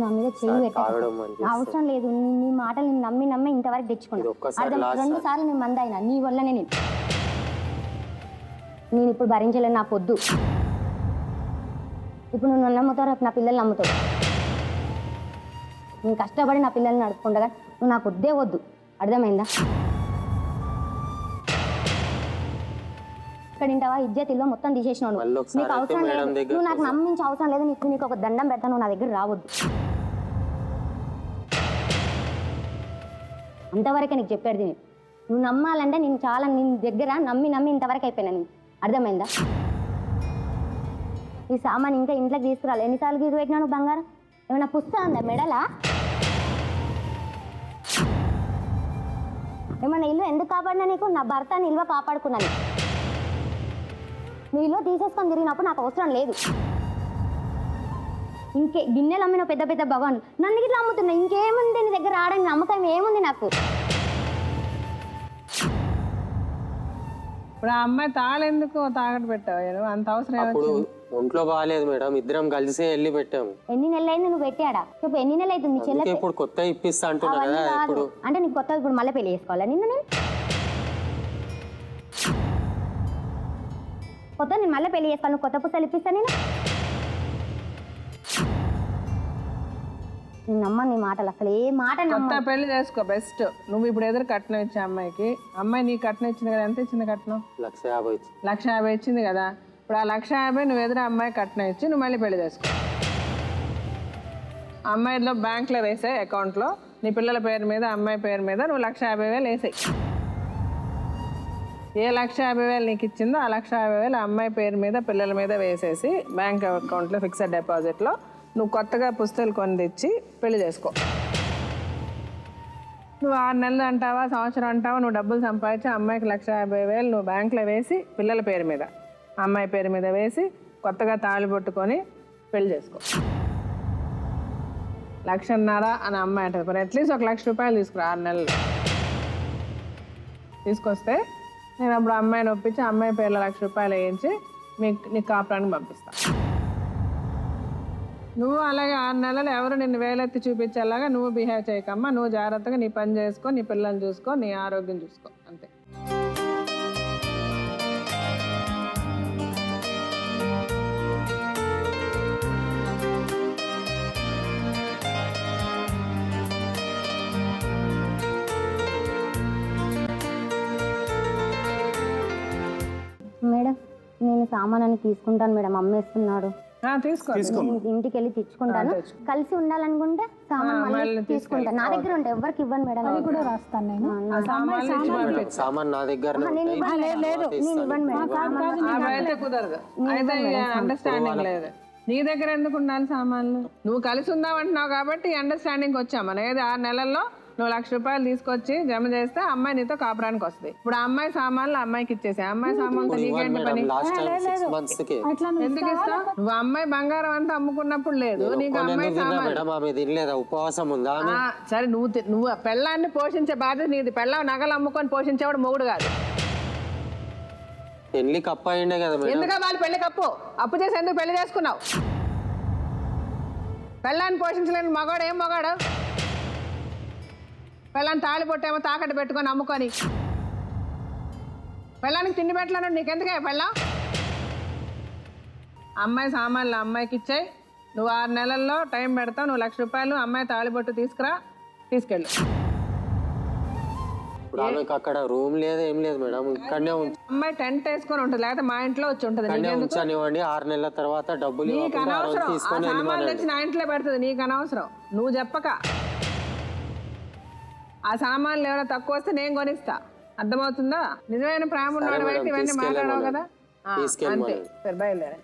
నా మీద చెయ్యి పెట్ట అవసరం లేదు. నీ మాటలు నేను నమ్మి ఇంతవరకు తెచ్చుకున్నాను. 2 సార్లు నేను మంద అయినా నీ వల్లనే. నేను ఇప్పుడు భరించలేను, నాకు వద్దు. ఇప్పుడు నువ్వు నన్ను నమ్ముతావు, రేపు నా పిల్లల్ని నమ్ముతావు. నేను కష్టపడి నా పిల్లల్ని నడుపుకుంటా, నువ్వు నాకు వద్దే వద్దు. అర్థమైందా? ఇక్కడ ఇంటావా ఇజ్జతిలో మొత్తం తీసేసినావు. నీకు అవసరం లేదు, నువ్వు నాకు నమ్మించి అవసరం లేదు. నీకు ఒక దండం పెడతాను, నువ్వు నా దగ్గర రావద్దు. అంతవరకే నీకు చెప్పేది. నువ్వు నమ్మాలంటే నేను చాలా నీ దగ్గర నమ్మి ఇంతవరకు అయిపోయినా. నేను అర్థమైందా? ఈ సామాన్ ఇంకా ఇంట్లోకి తీసుకురాలి. ఎన్నిసార్లు గీరు పెట్టినా నువ్వు బంగారం? ఏమైనా పుస్తకం ఉందా మెడలా? ఏమన్నా ఇల్లు ఎందుకు కాపాడినా నీకు? నా భర్త నిల్వ కాపాడుకున్నాను. నువ్వు ఇల్లు తీసేసుకొని తిరిగినప్పుడు నాకు అవసరం లేదు. ఇంకే గిన్నెలు అమ్మిన పెద్ద పెద్ద భగవాన్ నన్ను గిట్లా అమ్ముతున్నా. ఇంకేముంది నీ దగ్గర ఆడని నమ్మకం ఏముంది నాకు? ఇప్పుడు ఆ అమ్మాయి తాళెందుకు తాగట్టు పెట్టావు? అంత అవసరం అప్పుడు ఒంట్లో బాగాలేదు మేడం, ఇద్దరం కలిసి వెళ్ళి పెట్టాము. ఎన్ని నెలలు అయింది నువ్వు పెట్టాడా? చెప్పు, ఎన్ని నెలలు అవుతుంది? చెల్లె ఇప్పుడు కొత్త ఇప్పిస్తా అంటున్నా కదా. ఇప్పుడు అంటే నీకు కొత్త ఇప్పుడు మళ్ళీ పెళ్లి చేసుకోవాలా? నేను కొత్త నేను మళ్ళీ పెళ్లి చేసుకోవాలి. కొత్త పుస్తకాలు ఇప్పిస్తాను నేను నమ్మ నీ మాటలు. అసలు ఏ మాట కొత్త పెళ్లి చేసుకో బెస్ట్. నువ్వు ఇప్పుడు ఎదురు కట్నం ఇచ్చే అమ్మాయికి, అమ్మాయి నీకు కట్నం ఇచ్చింది కదా. ఎంత ఇచ్చింది కట్నం? 1,50,000. 1,50,000 ఇచ్చింది కదా. ఇప్పుడు ఆ 1,50,000 నువ్వు ఎదురు అమ్మాయి కట్నం ఇచ్చి నువ్వు మళ్ళీ పెళ్లి చేసుకో. అమ్మాయిలో బ్యాంక్లో వేసే అకౌంట్లో నీ పిల్లల పేరు మీద, అమ్మాయి పేరు మీద నువ్వు 1,50,000 వేసాయి. ఏ 1,50,000 నీకు ఇచ్చిందో ఆ 1,50,000 అమ్మాయి పేరు మీద, పిల్లల మీద వేసేసి బ్యాంక్ అకౌంట్లో ఫిక్స్డ్ డిపాజిట్లో నువ్వు కొత్తగా పుస్తకాలు కొని తెచ్చి పెళ్లి చేసుకో. నువ్వు 6 నెలలు అంటావా, సంవత్సరం అంటావా, నువ్వు డబ్బులు సంపాదించి అమ్మాయికి 1,50,000 నువ్వు బ్యాంకులో వేసి, పిల్లల పేరు మీద, అమ్మాయి పేరు మీద వేసి కొత్తగా తాళి పట్టుకొని పెళ్లి చేసుకో. 1,50,000 అని అమ్మాయి అంటుంది. మరి అట్లీస్ట్ 1,00,000 రూపాయలు తీసుకురా 6 నెలలు. తీసుకొస్తే నేను అప్పుడు అమ్మాయిని ఒప్పించి అమ్మాయి పేర్లో 1,00,000 రూపాయలు వేయించి నీకు కాపురానికి పంపిస్తాను. నువ్వు అలాగే 6 నెలలు ఎవరు నిన్ను వేలెత్తి చూపించేలాగా నువ్వు బిహేవ్ చేయకమ్మా. నువ్వు జాగ్రత్తగా నీ పని చేసుకో, నీ పిల్లల్ని చూసుకో, నీ ఆరోగ్యం చూసుకో, అంతే. నేను సామానాన్ని తీసుకుంటాను మేడం, అమ్మేస్తున్నాడు. తీసుకో నేను ఇంటికి వెళ్ళి తెచ్చుకుంటాను. కలిసి ఉండాలనుకుంటే సామాన్ మళ్ళీ తీసుకుంటాను. నా దగ్గర ఉంటే ఎవరికి ఇవ్వను మేడం. అది కూడా రాస్తాను నేను. సామాన్ నా దగ్గర నేను ఇవ్వను మేడం. అయితే కుదరదు, అయితే అండర్స్టాండింగ్ లేదు. నీ దగ్గర ఎందుకు ఉండాలి సామాన్లు? నువ్వు కలిసి ఉందామంటున్నావు కాబట్టి అండర్స్టాండింగ్ వచ్చాం. మనం ఏది 6 నెలల్లో నువ్వు 1,00,000 రూపాయలు తీసుకొచ్చి జమ చేస్తే అమ్మాయి నీతో కాపురానికి వస్తుంది. ఇప్పుడు ఆ అమ్మాయి సామాన్లు అమ్మాయికి ఇచ్చేసి అమ్మాయి సామాన్లు నీకేంటి పని? ఎందుకు ఇస్తావు? నువ్వు అమ్మాయి బంగారం అంతా అమ్ముకున్నప్పుడు లేదు, నీకు అమ్మాయి సామాన్లు. ఉపవాసం ఉందా? సరే, నువ్వు పెళ్ళాన్ని పోషించే బాధ్యత నీది. పెళ్ళాం నగలు అమ్ముకొని పోషించేవాడు మొగుడు కాదు. పెళ్లి కప్పు అయిండే కదా మేడం. ఎందుకు వాళ్ళు పెళ్లి కప్పు? అప్పు చేసి ఎందుకు పెళ్లి చేసుకున్నావు? పెళ్ళాన్ని పోషించలేని మగాడు ఏం మగాడు? పెళ్ళాన్ని తాళి పొట్టేమో తాకట్టు పెట్టుకొని అమ్ముకొని పెళ్ళానికి తిండి పెట్టలేను. నీకెందుకే పెళ్ళాం? అమ్మాయి సామాన్లు అమ్మాయికి ఇచ్చాయి. నువ్వు 6 నెలల్లో టైం పెడతావు. నువ్వు 1,00,000 రూపాయలు అమ్మాయి తాళిబొట్టు తీసుకెళ్ళు. అక్కడ రూమ్ లేదు, ఏం లేదు మేడం. ఇక్కడనే అమ్మాయి టెంట్ వేసుకొని ఉంటుంది, లేకపోతే మా ఇంట్లో వచ్చి ఉంటుంది. ఉంచనివ్వండి, 6 నెలల తర్వాత డబ్బులు నీకు అనవసరం. సామాన్లు తెచ్చి నా ఇంట్లో పెడుతుంది, నీకు అనవసరం. నువ్వు చెప్పక ఆ సామాన్లు ఎవరో తక్కువ వస్తే నేను కొనిస్తా. అర్థమవుతుందా? నిజమైన ప్రేమ ఉన్నాడు బయట ఇవన్నీ మాట్లాడవు కదా. అంతే, సరే బయలుదేరా.